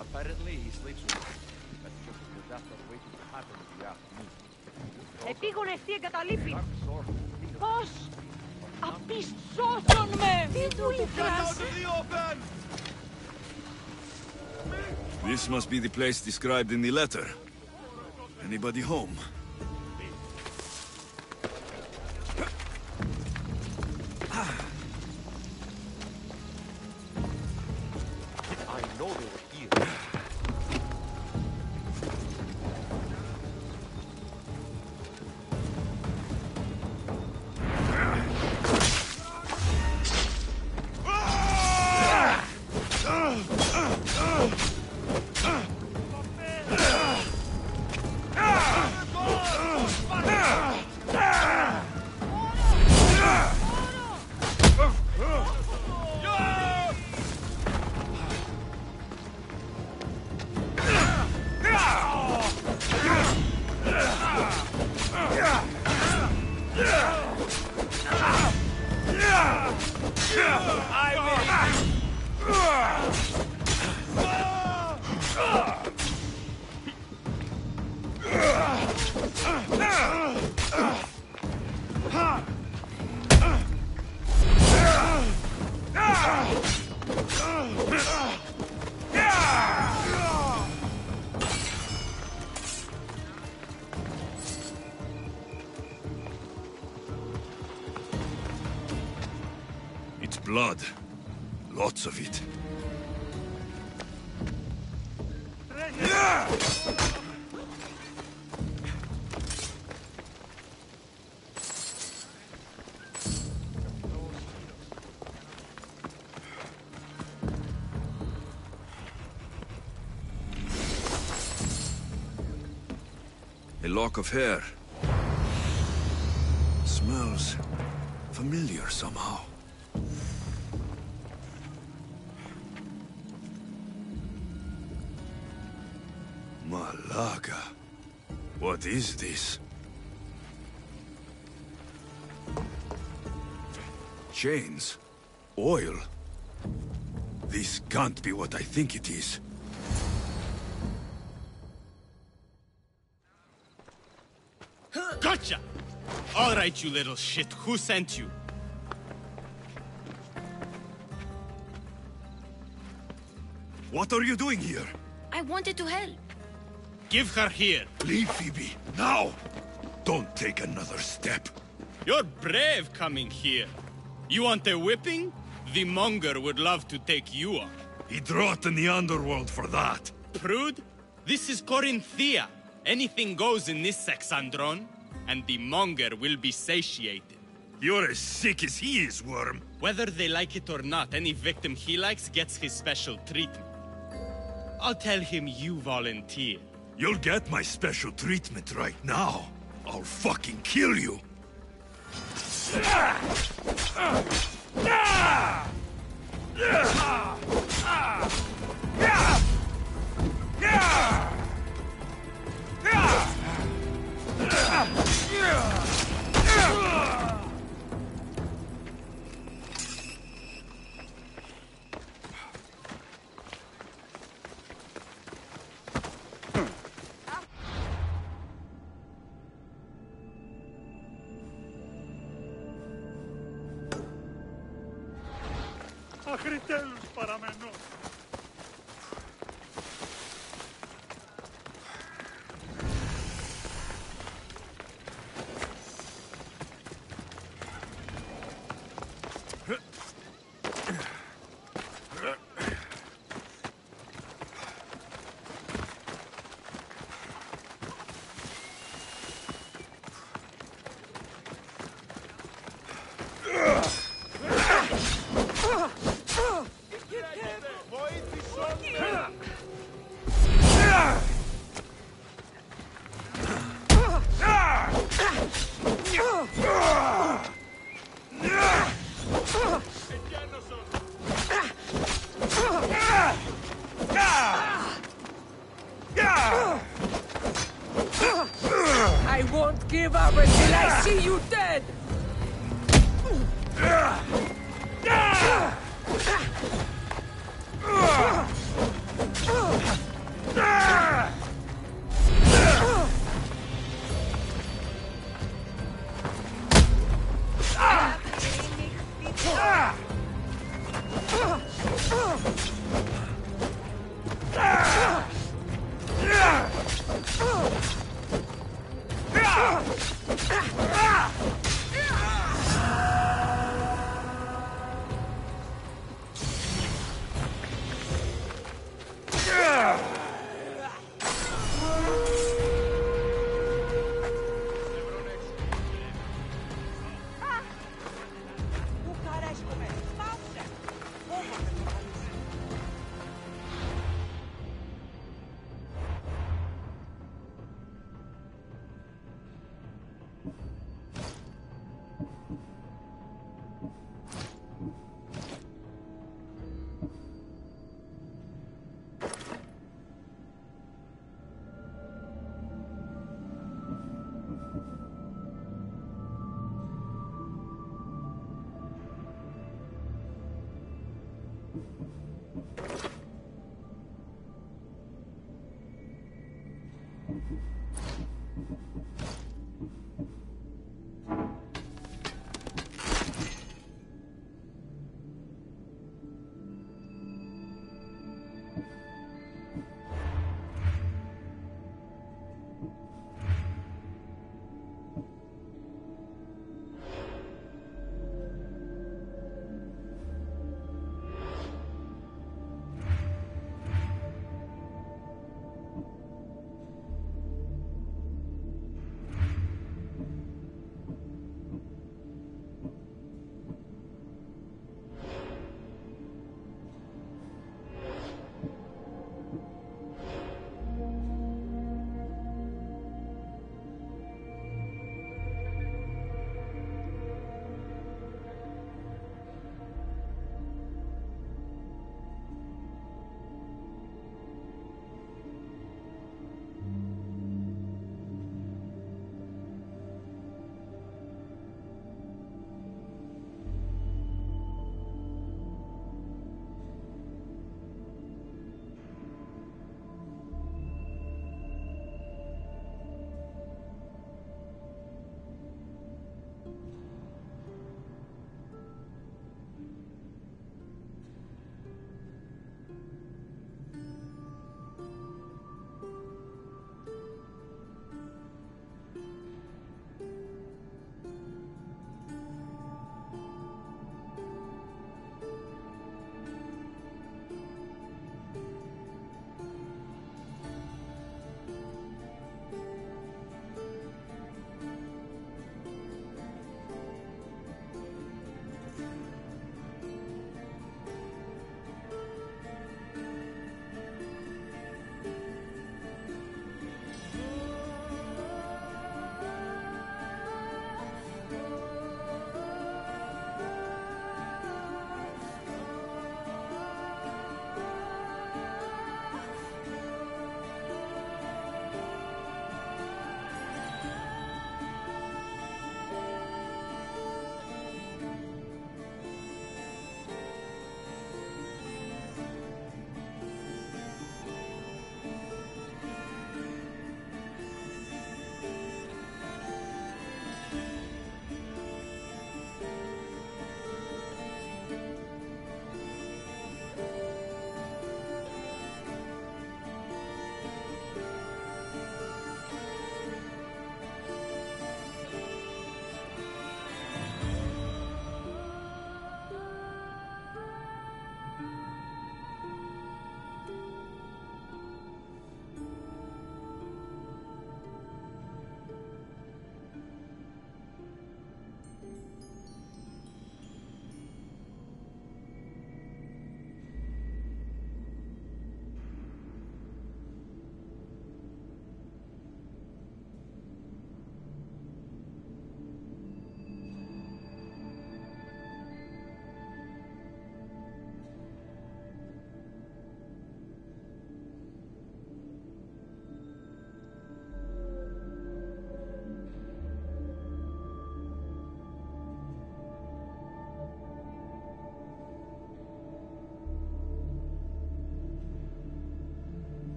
Apparently he sleeps with me. That's just because after waiting to happen in the afternoon. Επήγον εσύ εγκαταλείπει. Πώς? Απεισώσον με! Τι του λυθράς! This must be the place described in the letter. Anybody home? I know they were here. It's blood. Lots of it. A lock of hair. Smells familiar somehow. Malaga. What is this? Chains. Oil. This can't be what I think it is. Gotcha! All right, you little shit. Who sent you? What are you doing here? I wanted to help. Give her here. Leave, Phoebe, now! Don't take another step. You're brave coming here. You want a whipping? The monger would love to take you on. He'd rot in the underworld for that. Prude, this is Corinthia. Anything goes in this Sexandron, and the monger will be satiated. You're as sick as he is, Worm. Whether they like it or not, any victim he likes gets his special treatment. I'll tell him you volunteer. You'll get my special treatment right now. I'll fucking kill you. Άχρη τέλους παραμένω. I won't give up until I see you dead!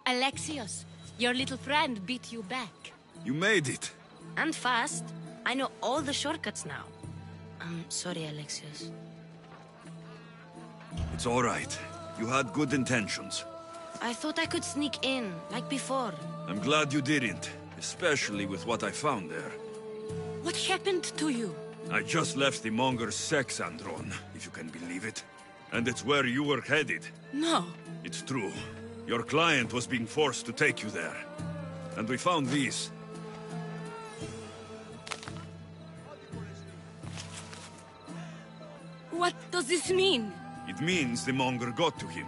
Alexios, your little friend beat you back. You made it. And fast. I know all the shortcuts now. I'm sorry, Alexios. It's all right. You had good intentions. I thought I could sneak in, like before. I'm glad you didn't, especially with what I found there. What happened to you? I just left the Monger's sex andron, if you can believe it. And it's where you were headed. No. It's true. Your client was being forced to take you there. And we found these. What does this mean? It means the Monger got to him.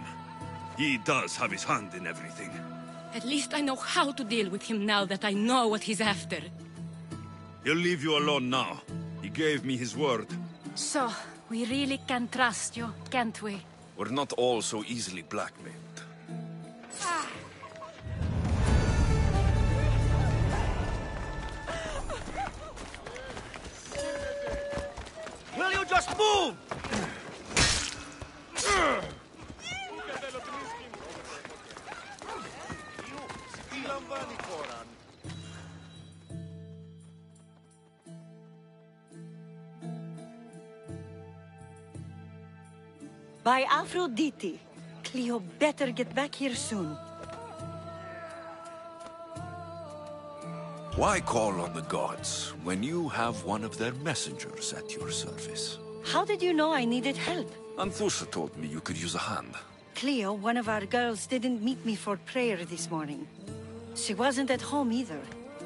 He does have his hand in everything. At least I know how to deal with him now that I know what he's after. He'll leave you alone now. He gave me his word. So, we really can trust you, can't we? We're not all so easily blackmailed. Will you just move? By Aphrodite, Cleo better get back here soon. Why call on the gods when you have one of their messengers at your service? How did you know I needed help? Anthusa told me you could use a hand. Cleo, one of our girls, didn't meet me for prayer this morning. She wasn't at home either.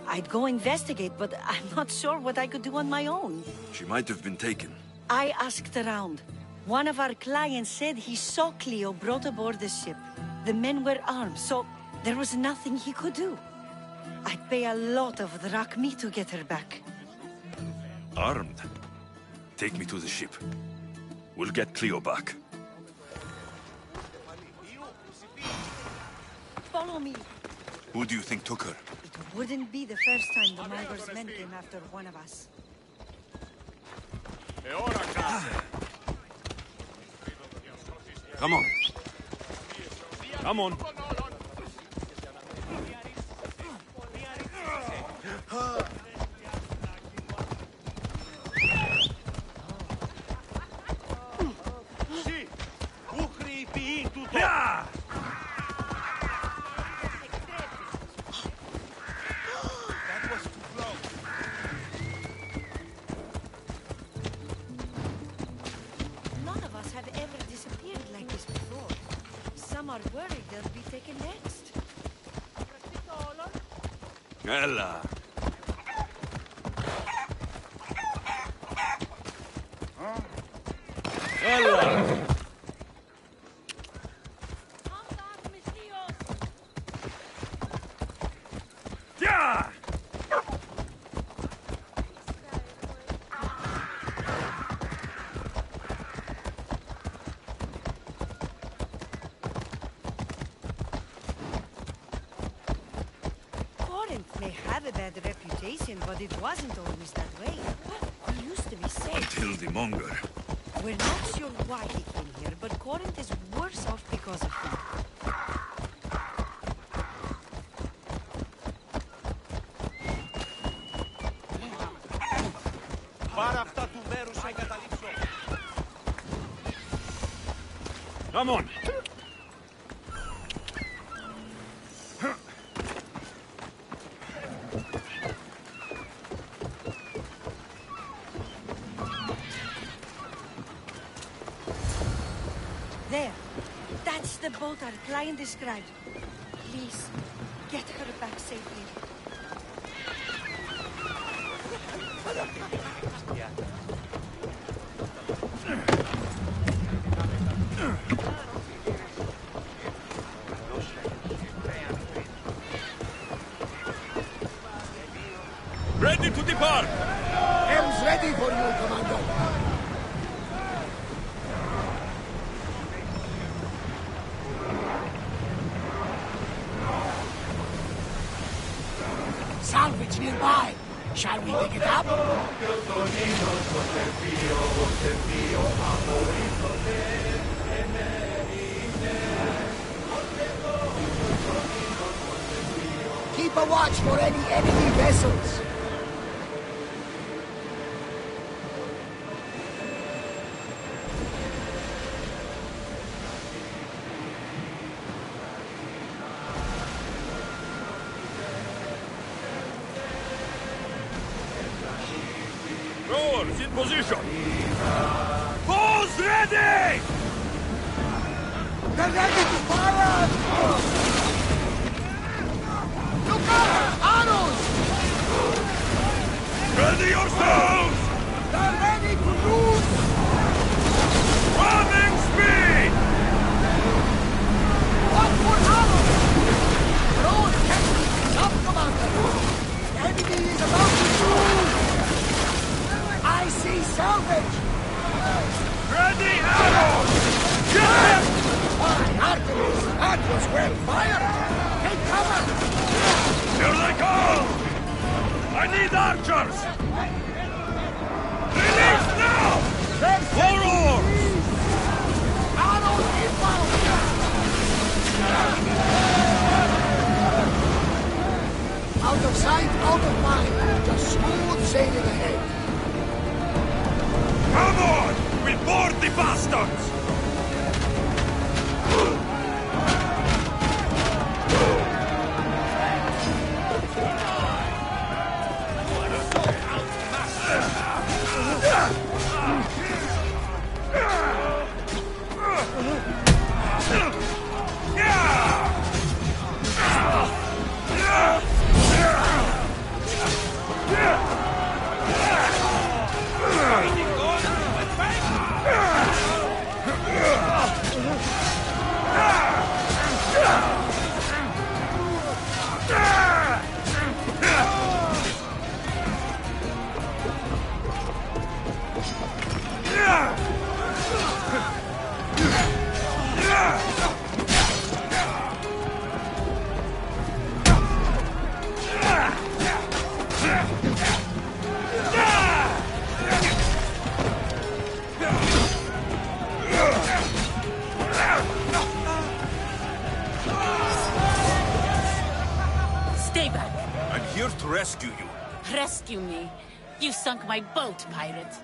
I'd go investigate, but I'm not sure what I could do on my own. She might have been taken. I asked around. One of our clients said he saw Cleo brought aboard the ship. The men were armed, so there was nothing he could do. I'd pay a lot of drachmi to get her back. Armed? Take me to the ship. We'll get Cleo back. Follow me. Who do you think took her? It wouldn't be the first time the Monger's men came after one of us. Come on. Come on. Yeah! None of us have ever disappeared like this before. Some are worried they'll be taken next. Ella. Ella. Yeah! Corinth may have a bad reputation, but it wasn't always that way. It used to be safe. Until the Monger. We're not sure why he came here, but Corinth is worse off because of him. Πάρε αυτά του μέρους να εγκαταλείψω. Come on. There. That's the boat our client described. Please, get her back safely. Ready to depart! Helm's ready for you, Commander. Salvage nearby. Shall we dig it up? Keep a watch for any enemy vessels. Rowers in position! Bows ready! They're ready to fire! Look out! Arrows! Ready yourselves! They're ready to lose! Running speed! Watch for arrows! Those captains up, Commander! The enemy is about to lose! I see salvage! Ready arrows! Get him! Why, Artemis, that was well fired! Take cover! Here they come! I need archers! Release now! For oars! Arrows inbound! Out of sight, out of mind. Just smooth sailing ahead. Come on! We'll board the bastards! Stay back. I'm here to rescue you. Rescue me. You sunk my boat, pirate.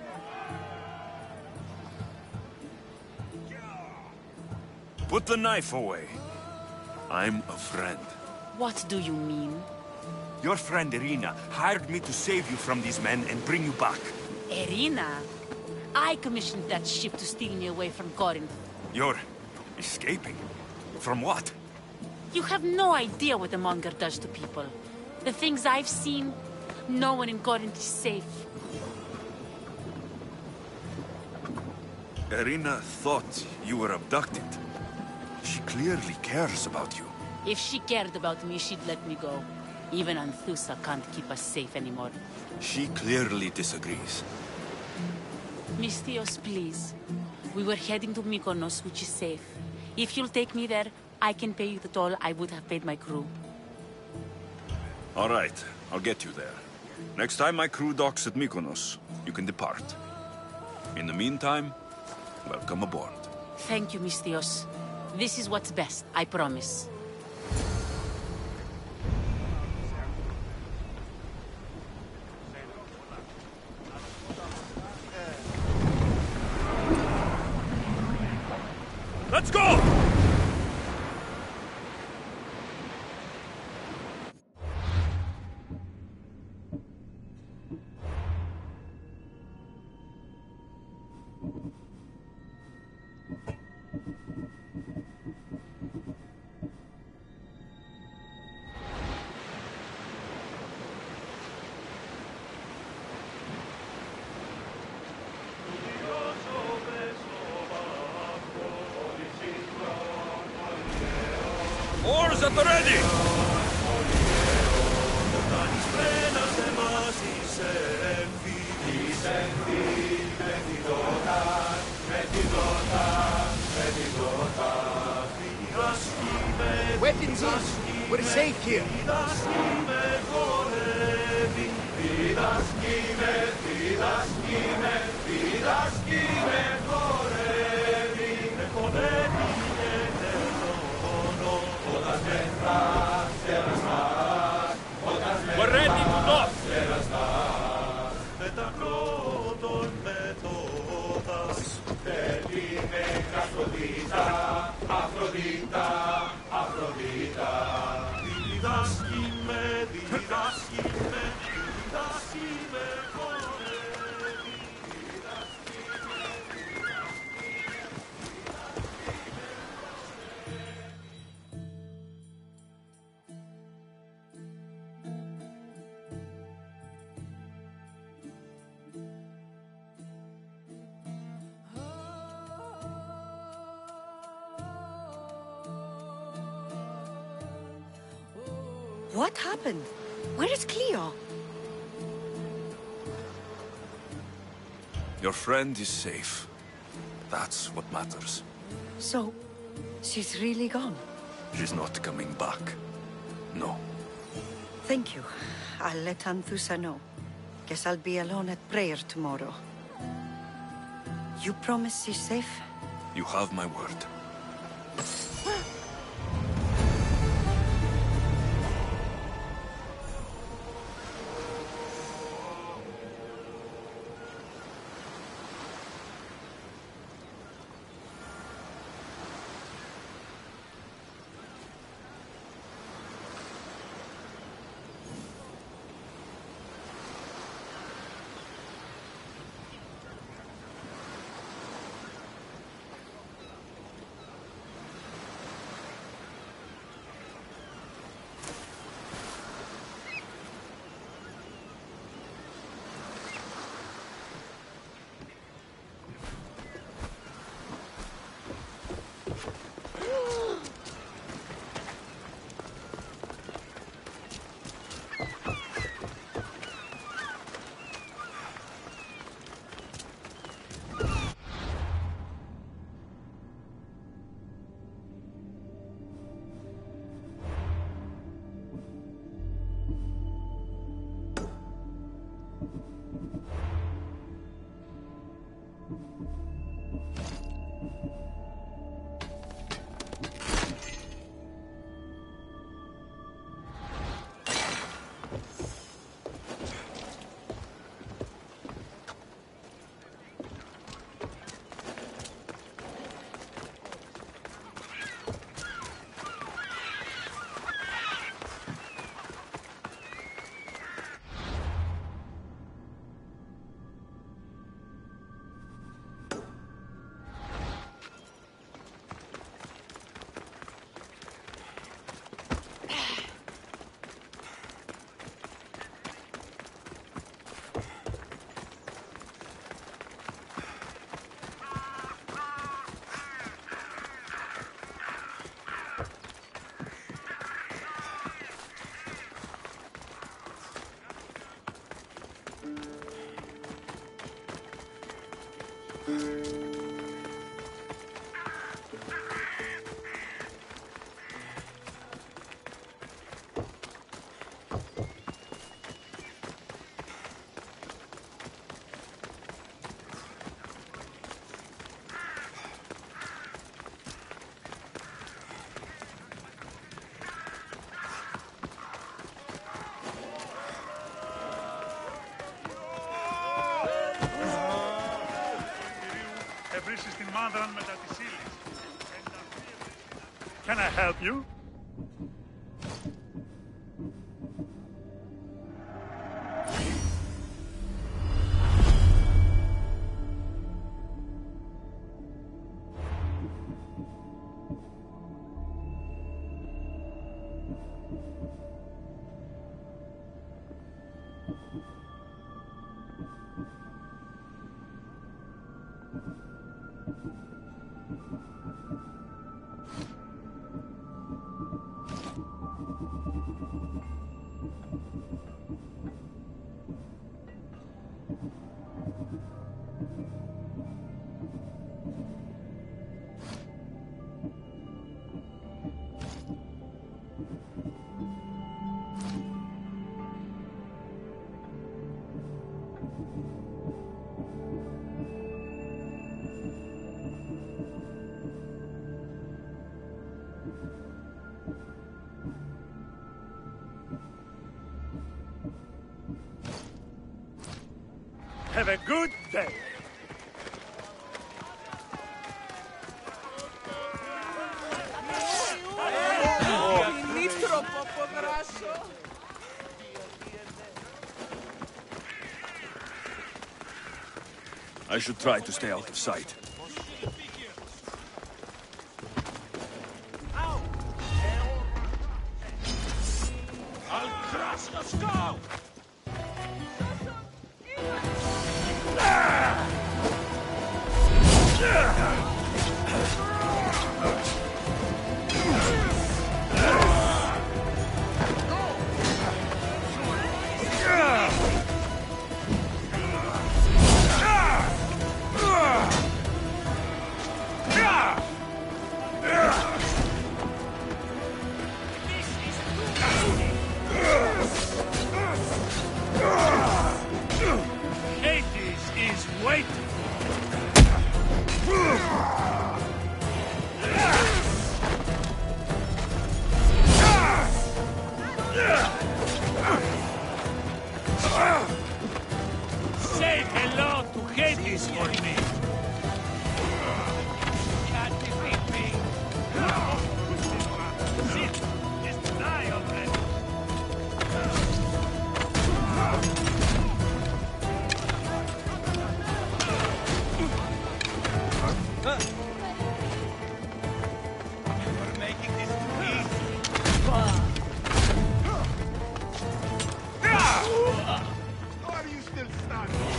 Put the knife away. I'm a friend. What do you mean? Your friend Irina hired me to save you from these men and bring you back. Irina? I commissioned that ship to steal me away from Corinth. You're escaping? From what? You have no idea what the Monger does to people. The things I've seen, no one in Corinth is safe. Irina thought you were abducted. She clearly cares about you. If she cared about me, she'd let me go. Even Anthusa can't keep us safe anymore. She clearly disagrees. Misthios, please. We were heading to Mykonos, which is safe. If you'll take me there, I can pay you the toll I would have paid my crew. All right, I'll get you there. Next time my crew docks at Mykonos, you can depart. In the meantime, welcome aboard. Thank you, Misthios. This is what's best, I promise. Let's go! Oars at the ready! Weapons in. We're safe here. What happened? Where is Cleo? Your friend is safe. That's what matters. So, she's really gone? She's not coming back. No. Thank you. I'll let Anthusa know. Guess I'll be alone at prayer tomorrow. You promise she's safe? You have my word. Can I help you? Have a good day. υποδράσω. I should try to stay out of sight. I'll crush your skull! Hades is waiting. Say hello to Hades for me! Can't defeat me. Sit. Just die already. You're making this too easy. Why are you still standing?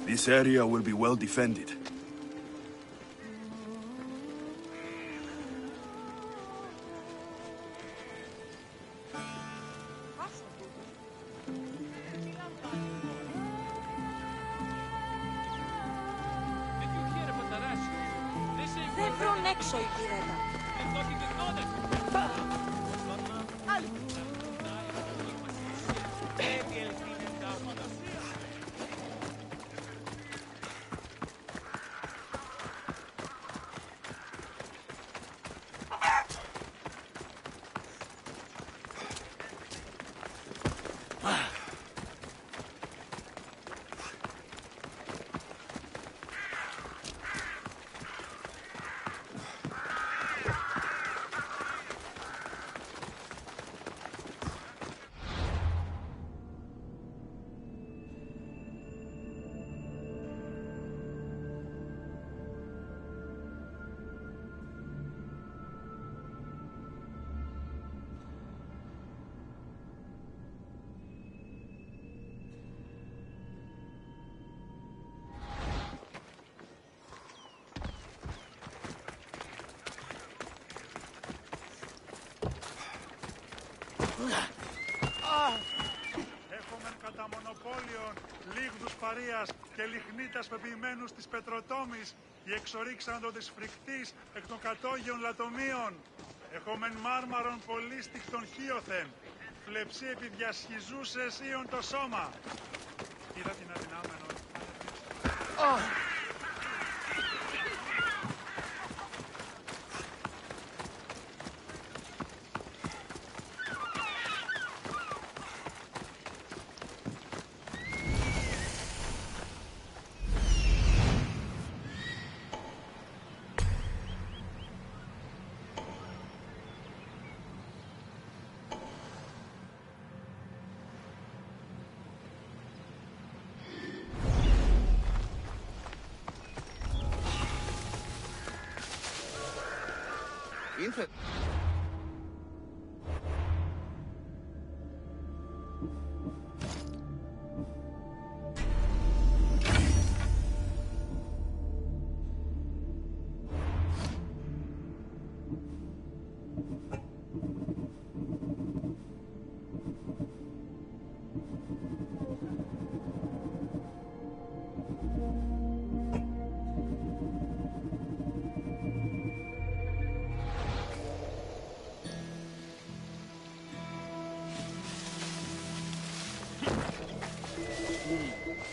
This area will be well defended. Δεν βρουν έξω οι πυρέτα. Έχομεν κατά μονοπόλιον λίγδους παρείας και λιχνίτας πεποιημένους της πετροτόμης οι εξορίξαντο της φρικτής εκ των κατόγειων λατομείων. Έχομεν μάρμαρον πολύστικτον χίωθεν, φλεψί επί διασχιζούσες ήον το σώμα. Είδα την αδυνάμενο.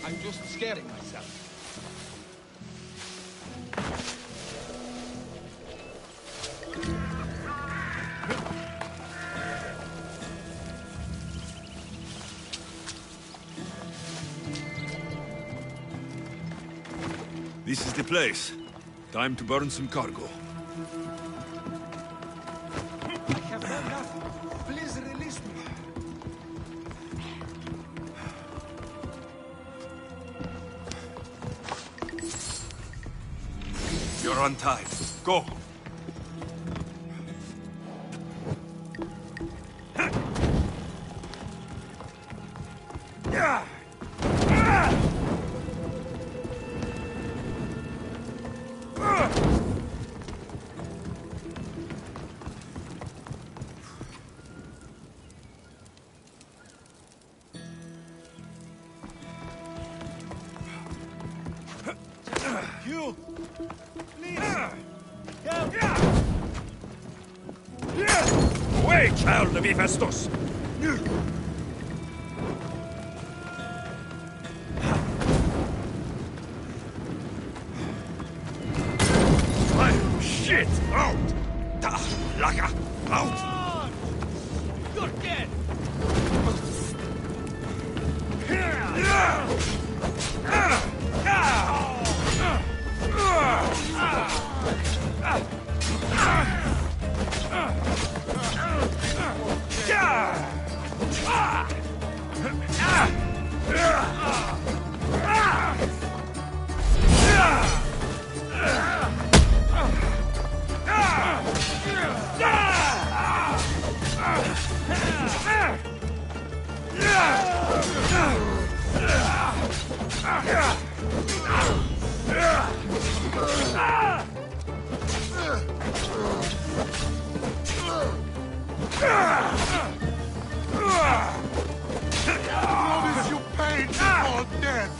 I'm just scaring myself. This is the place. Time to burn some cargo. I have done nothing. Please release me. You're untied. Go. You! Please! Help! Away, child of Hephaestus! Shit! Out! Laka! Out! You're dead! Promise you paid before death!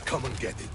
Come and get it.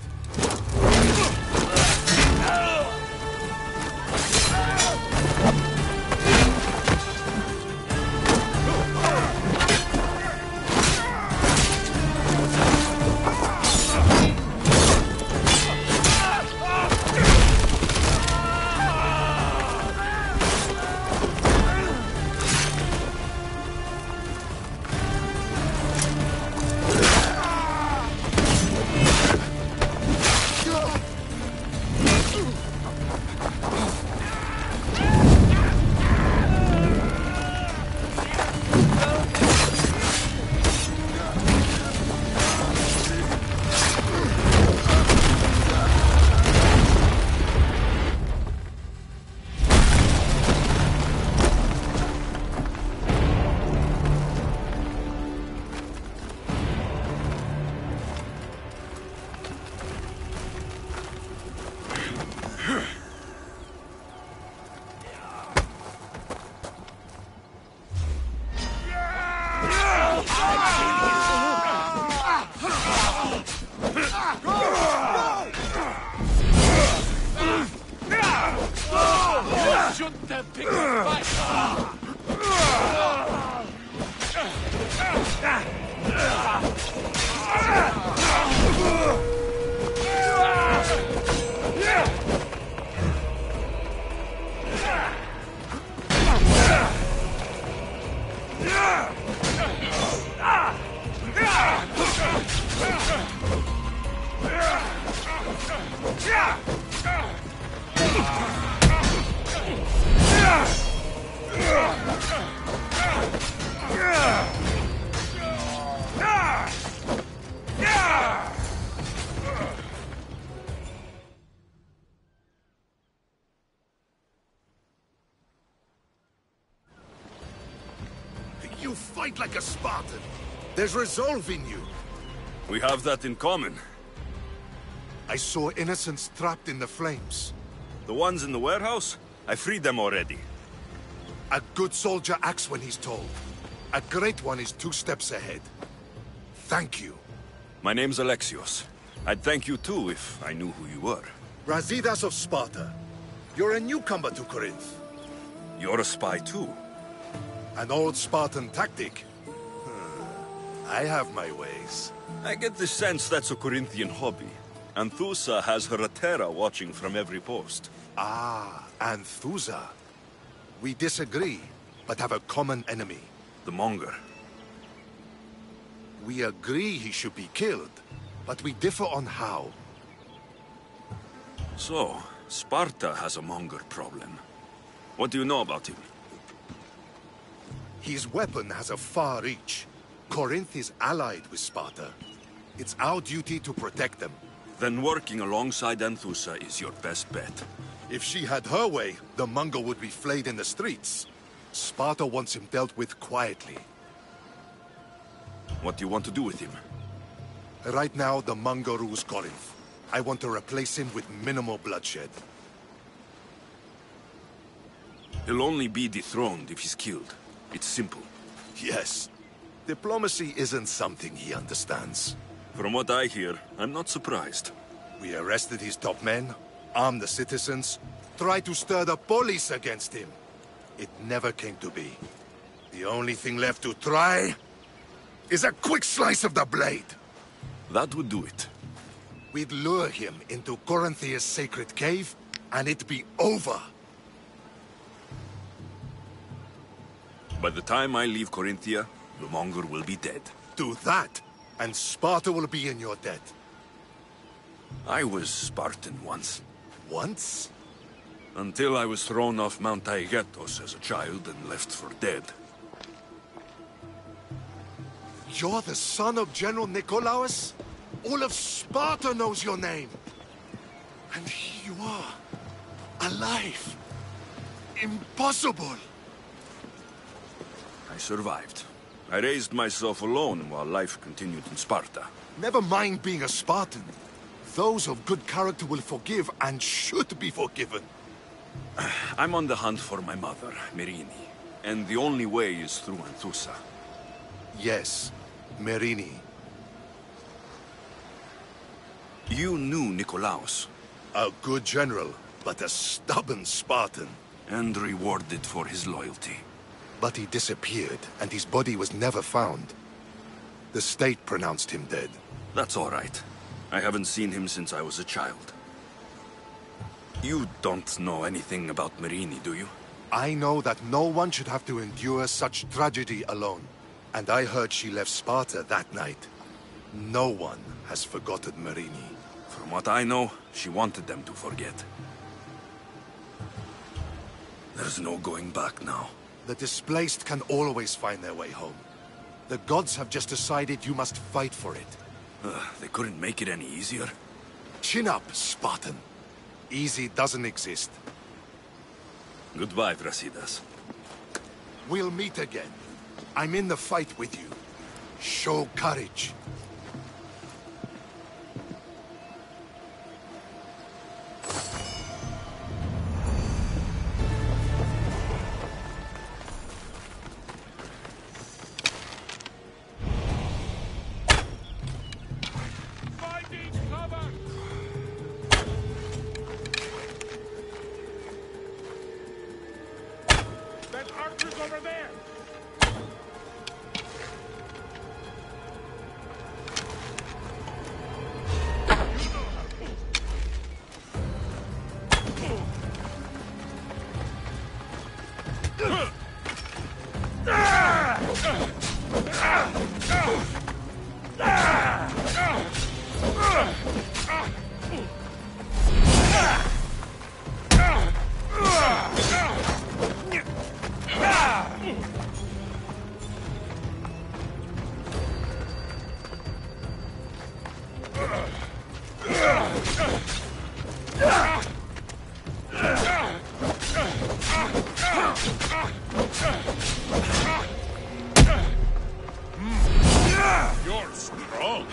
shouldn't have picked a fight. You fight like a Spartan. There's resolve in you. We have that in common. I saw innocents trapped in the flames. The ones in the warehouse? I freed them already. A good soldier acts when he's told. A great one is 2 steps ahead. Thank you. My name's Alexios. I'd thank you too if I knew who you were. Brasidas of Sparta. You're a newcomer to Corinth. You're a spy too. An old Spartan tactic. I have my ways. I get the sense that's a Corinthian hobby. Anthusa has her Atera watching from every post. Ah, Anthusa. We disagree, but have a common enemy. The Monger. We agree he should be killed, but we differ on how. So, Sparta has a Monger problem. What do you know about him? His weapon has a far reach. Corinth is allied with Sparta. It's our duty to protect them. Then working alongside Anthusa is your best bet. If she had her way, the Monger would be flayed in the streets. Sparta wants him dealt with quietly. What do you want to do with him? Right now, the Monger rules Corinth. I want to replace him with minimal bloodshed. He'll only be dethroned if he's killed. It's simple. Yes. Diplomacy isn't something he understands. From what I hear, I'm not surprised. We arrested his top men, armed the citizens, tried to stir the police against him. It never came to be. The only thing left to try is a quick slice of the blade. That would do it. We'd lure him into Corinthia's sacred cave, and it'd be over. By the time I leave Corinthia, the Monger will be dead. Do that, and Sparta will be in your debt. I was Spartan once. Once? Until I was thrown off Mount Taygetos as a child and left for dead. You're the son of General Nikolaos? All of Sparta knows your name. And here you are, alive. Impossible. I survived. I raised myself alone while life continued in Sparta. Never mind being a Spartan. Those of good character will forgive and should be forgiven. I'm on the hunt for my mother, Merini. And the only way is through Anthusa. Yes, Merini. You knew Nikolaos. A good general, but a stubborn Spartan. And rewarded for his loyalty. But he disappeared, and his body was never found. The state pronounced him dead. That's all right. I haven't seen him since I was a child. You don't know anything about Merini, do you? I know that no one should have to endure such tragedy alone. And I heard she left Sparta that night. No one has forgotten Merini. From what I know, she wanted them to forget. There's no going back now. The displaced can always find their way home. The gods have just decided you must fight for it. They couldn't make it any easier. Chin up, Spartan. Easy doesn't exist. Goodbye, Brasidas. We'll meet again. I'm in the fight with you. Show courage. You're strong.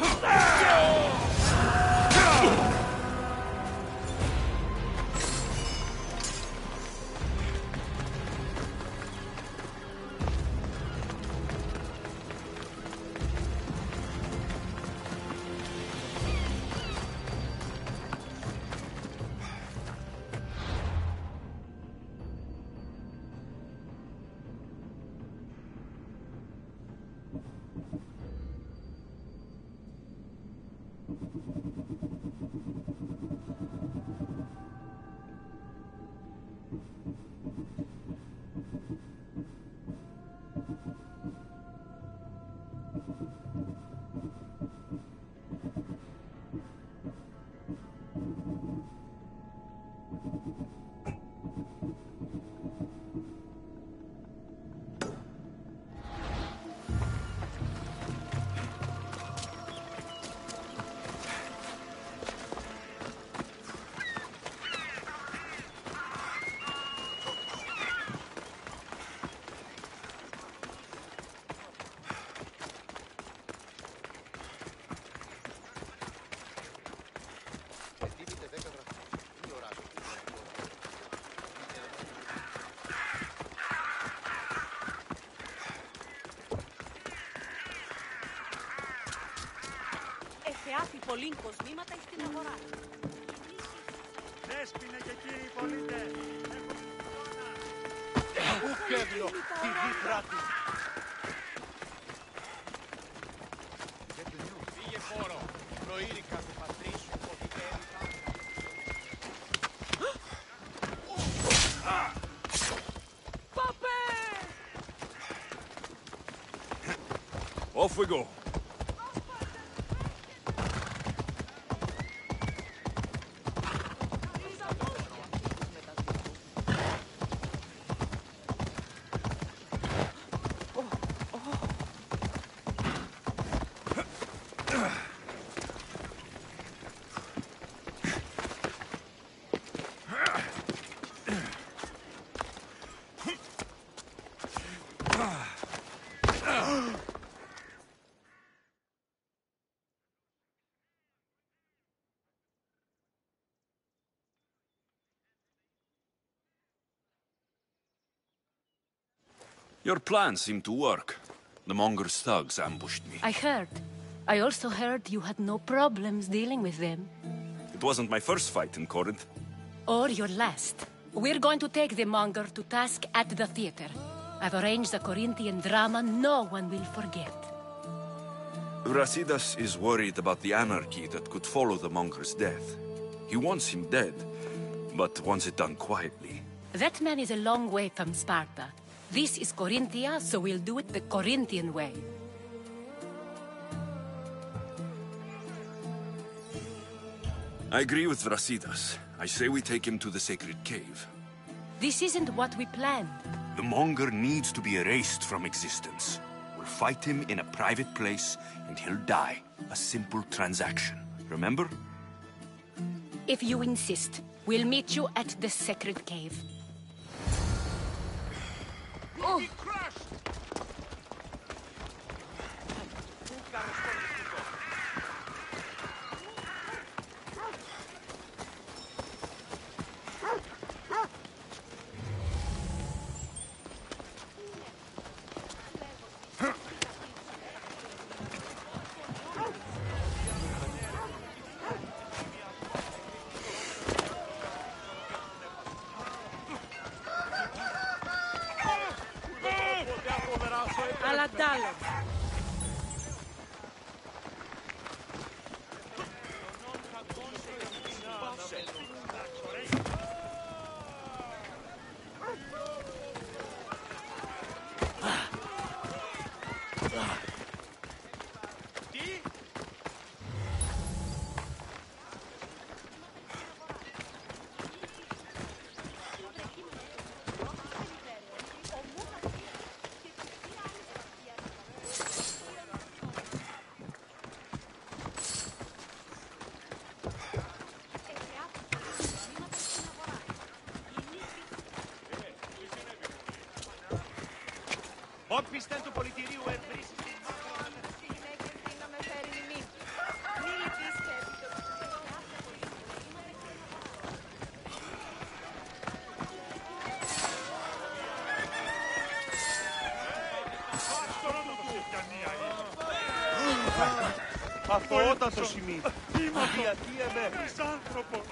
Θεάθη πολλήν κοσμήματα στην αγορά. Δέσποινε και κύριοι πολίτες, Ουκέδιο, τη δίθρα του. Πήγε φόρο, προείρικα του πατρίσου, ότι Παπέ! Off we go. Your plan seemed to work. The Monger's thugs ambushed me. I heard. I also heard you had no problems dealing with them. It wasn't my first fight in Corinth. Or your last. We're going to take the Monger to task at the theater. I've arranged a Corinthian drama no one will forget. Brasidas is worried about the anarchy that could follow the Monger's death. He wants him dead, but wants it done quietly. That man is a long way from Sparta. This is Corinthia, so we'll do it the Corinthian way. I agree with Brasidas. I say we take him to the sacred cave. This isn't what we planned. The Monger needs to be erased from existence. We'll fight him in a private place, and he'll die. A simple transaction. Remember? If you insist, we'll meet you at the sacred cave. Oh. He crushed! Άκουστεν του πολιτηρίου Ερβρής. Αθωότατο σημείο. Γιατί εμέ. Μισάνθρωπος.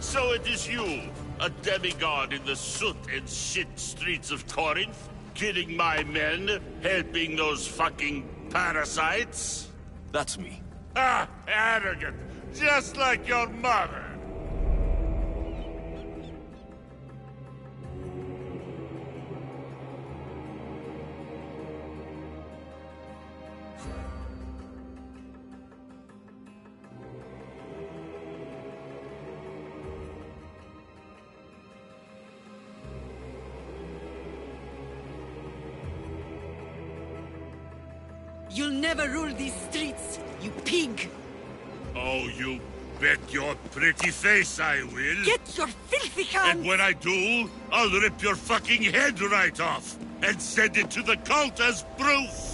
So it is you, a demigod in the soot and shit streets of Corinth, killing my men, helping those fucking parasites? That's me. Ah, arrogant, just like your mother. You'll never rule these streets, you pig! Oh, you bet your pretty face I will. Get your filthy hands! And when I do, I'll rip your fucking head right off and send it to the cult as proof.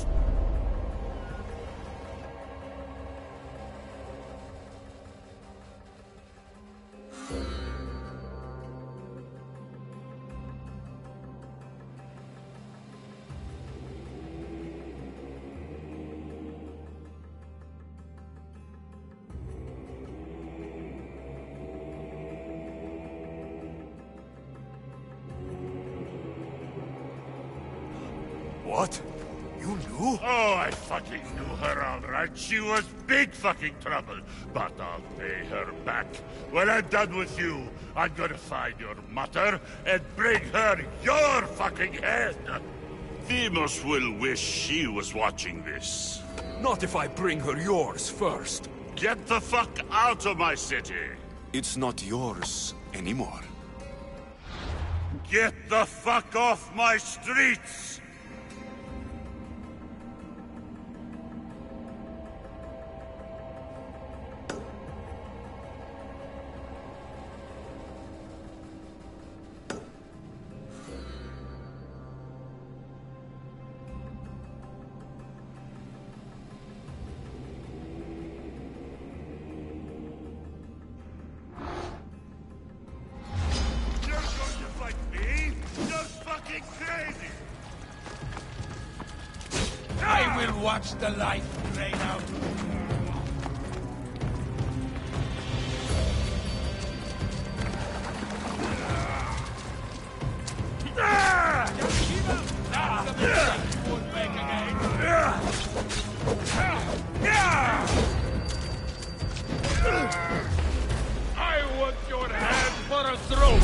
What? You knew? Oh, I fucking knew her all right. She was big fucking trouble. But I'll pay her back. When I'm done with you, I'm gonna find your mother and bring her your fucking head. Demos will wish she was watching this. Not if I bring her yours first. Get the fuck out of my city. It's not yours anymore. Get the fuck off my streets! watch the life drain out. I want your hand for a throat!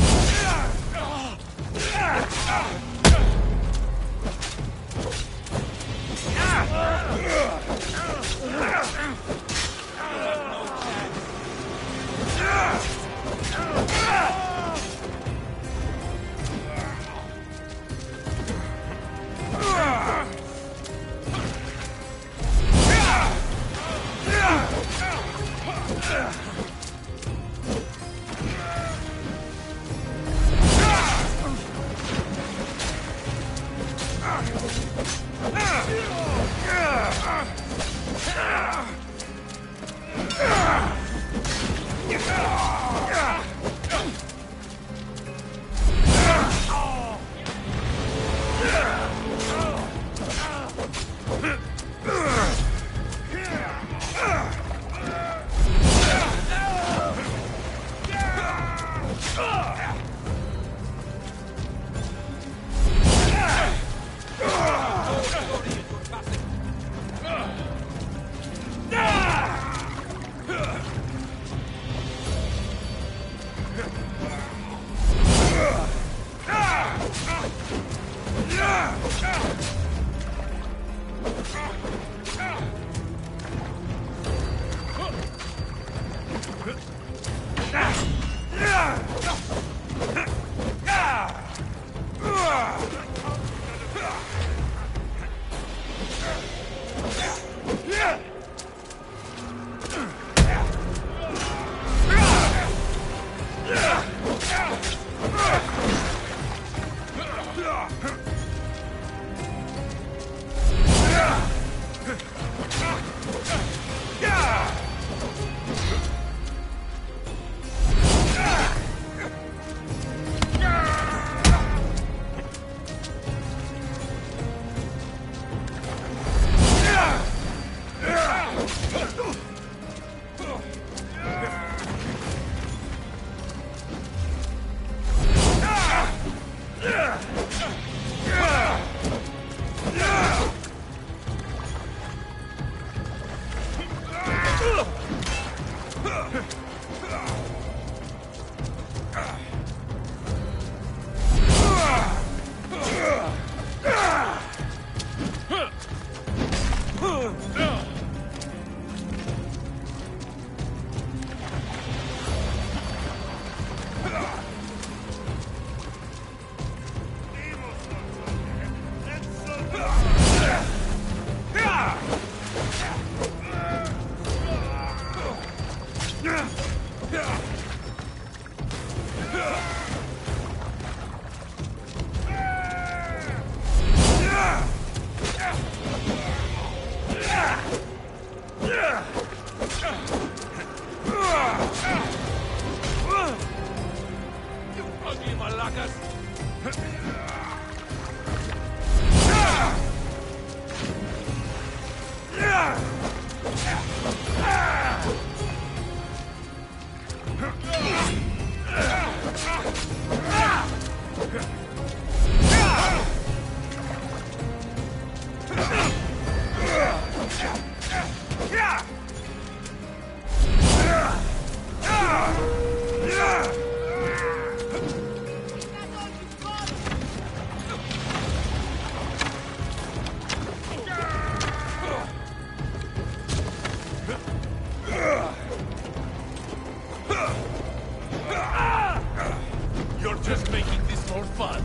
You're just making this more fun.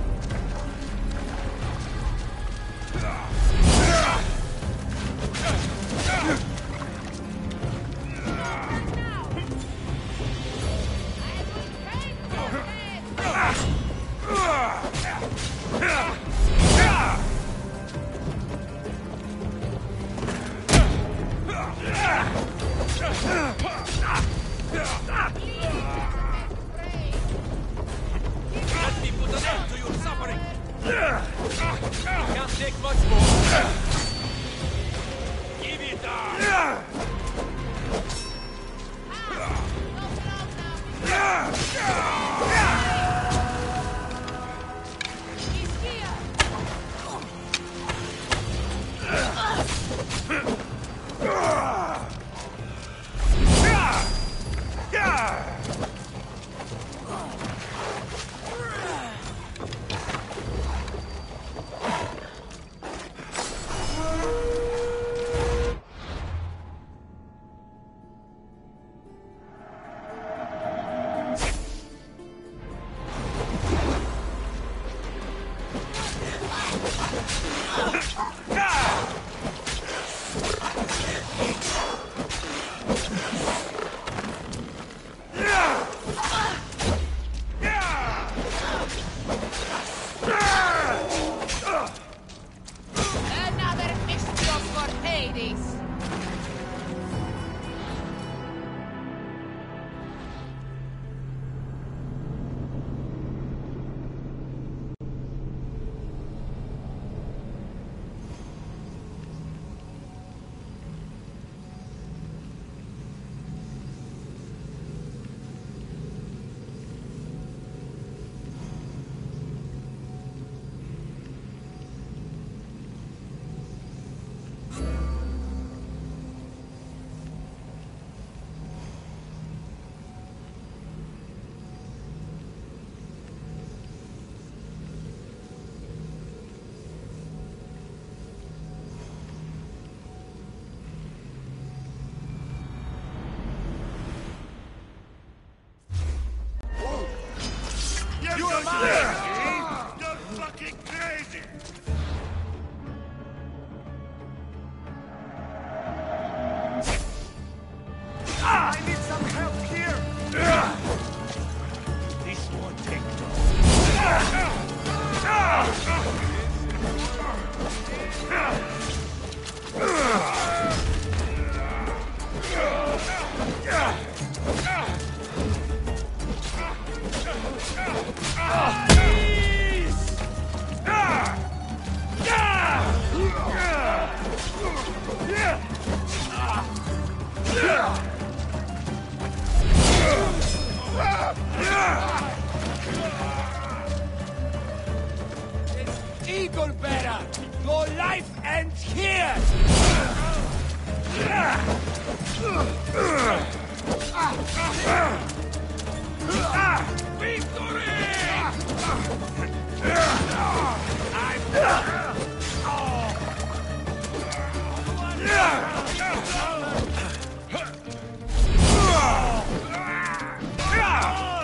Let me put an end to your suffering! Another mixture for Hades! You're mine! You're fucking crazy! I need some help here! This won't take long. Eagle bearer! Your life ends here!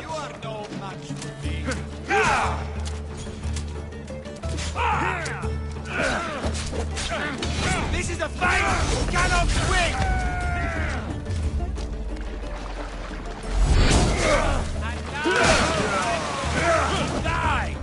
You are no match for me. This is a fight you cannot win! And now, die!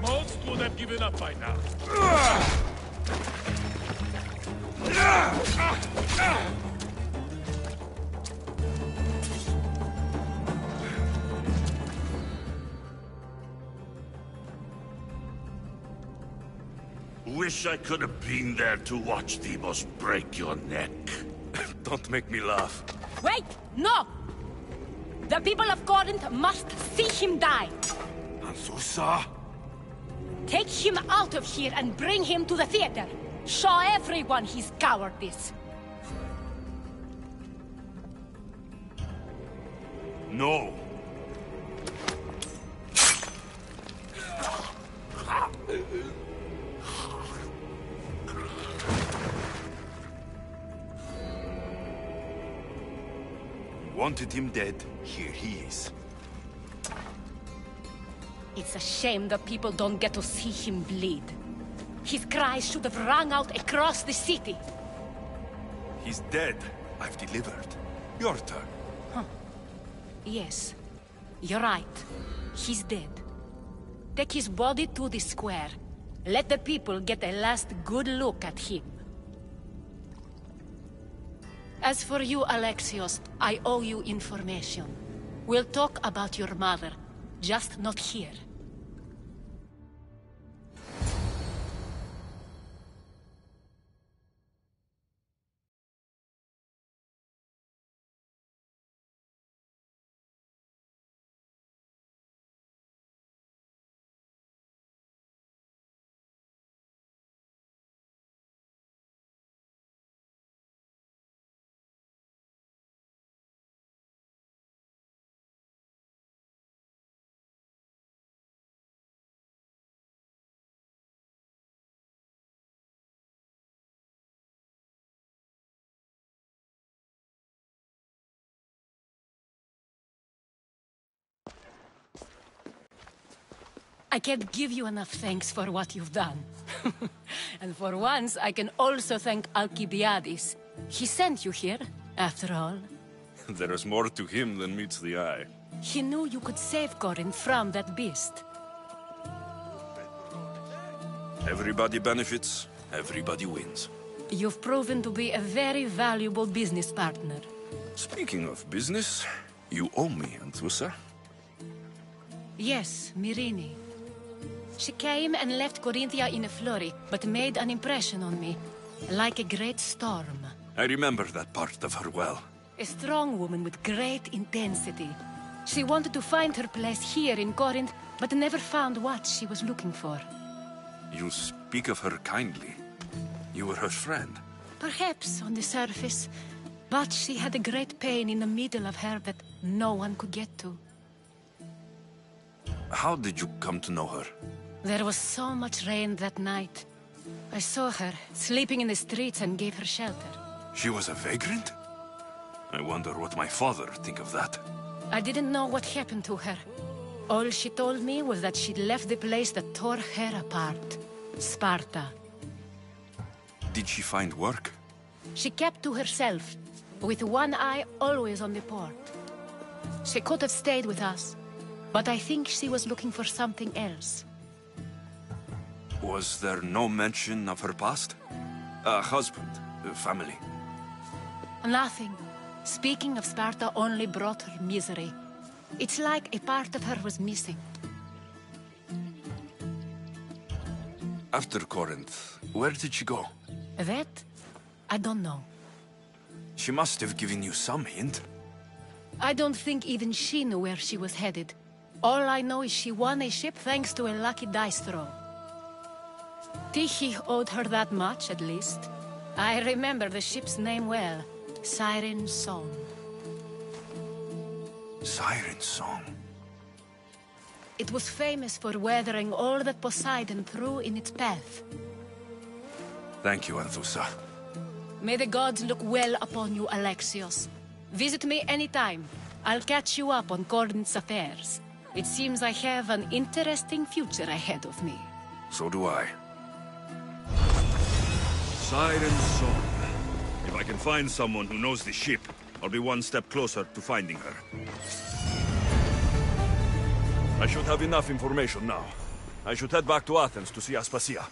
Most would have given up by now. Wish I could have been there to watch Demos break your neck. Don't make me laugh. Wait! No! The people of Corinth must see him die. Azusa? Take him out of here and bring him to the theater. Show everyone his cowardice. No. Wanted him dead. Here he is. It's a shame the people don't get to see him bleed. His cries should have rung out across the city. He's dead. I've delivered. Your turn. Huh. Yes. You're right. He's dead. Take his body to the square. Let the people get a last good look at him. As for you, Alexios, I owe you information. We'll talk about your mother, just not here. I can't give you enough thanks for what you've done. And for once, I can also thank Alcibiades. He sent you here, after all. There is more to him than meets the eye. He knew you could save Corinth from that beast. Everybody benefits, everybody wins. You've proven to be a very valuable business partner. Speaking of business, you owe me, Anthusa. Yes, Myrrine. She came and left Corinthia in a flurry, but made an impression on me, like a great storm. I remember that part of her well. A strong woman with great intensity. She wanted to find her place here in Corinth, but never found what she was looking for. You speak of her kindly. You were her friend. Perhaps on the surface, but she had a great pain in the middle of her that no one could get to. How did you come to know her? There was so much rain that night. I saw her, sleeping in the streets, and gave her shelter. She was a vagrant? I wonder what my father think of that. I didn't know what happened to her. All she told me was that she'd left the place that tore her apart. Sparta. Did she find work? She kept to herself, with one eye always on the port. She could have stayed with us, but I think she was looking for something else. Was there no mention of her past? A husband, a family? Nothing. Speaking of Sparta only brought her misery. It's like a part of her was missing. After Corinth, where did she go? That? I don't know. She must have given you some hint. I don't think even she knew where she was headed. All I know is she won a ship thanks to a lucky dice throw. Tyche owed her that much, at least. I remember the ship's name well. Siren Song. Siren Song? It was famous for weathering all that Poseidon threw in its path. Thank you, Anthusa. May the gods look well upon you, Alexios. Visit me anytime. I'll catch you up on Corinth's affairs. It seems I have an interesting future ahead of me. So do I. Siren Song. If I can find someone who knows the ship, I'll be one step closer to finding her. I should have enough information now. I should head back to Athens to see Aspasia.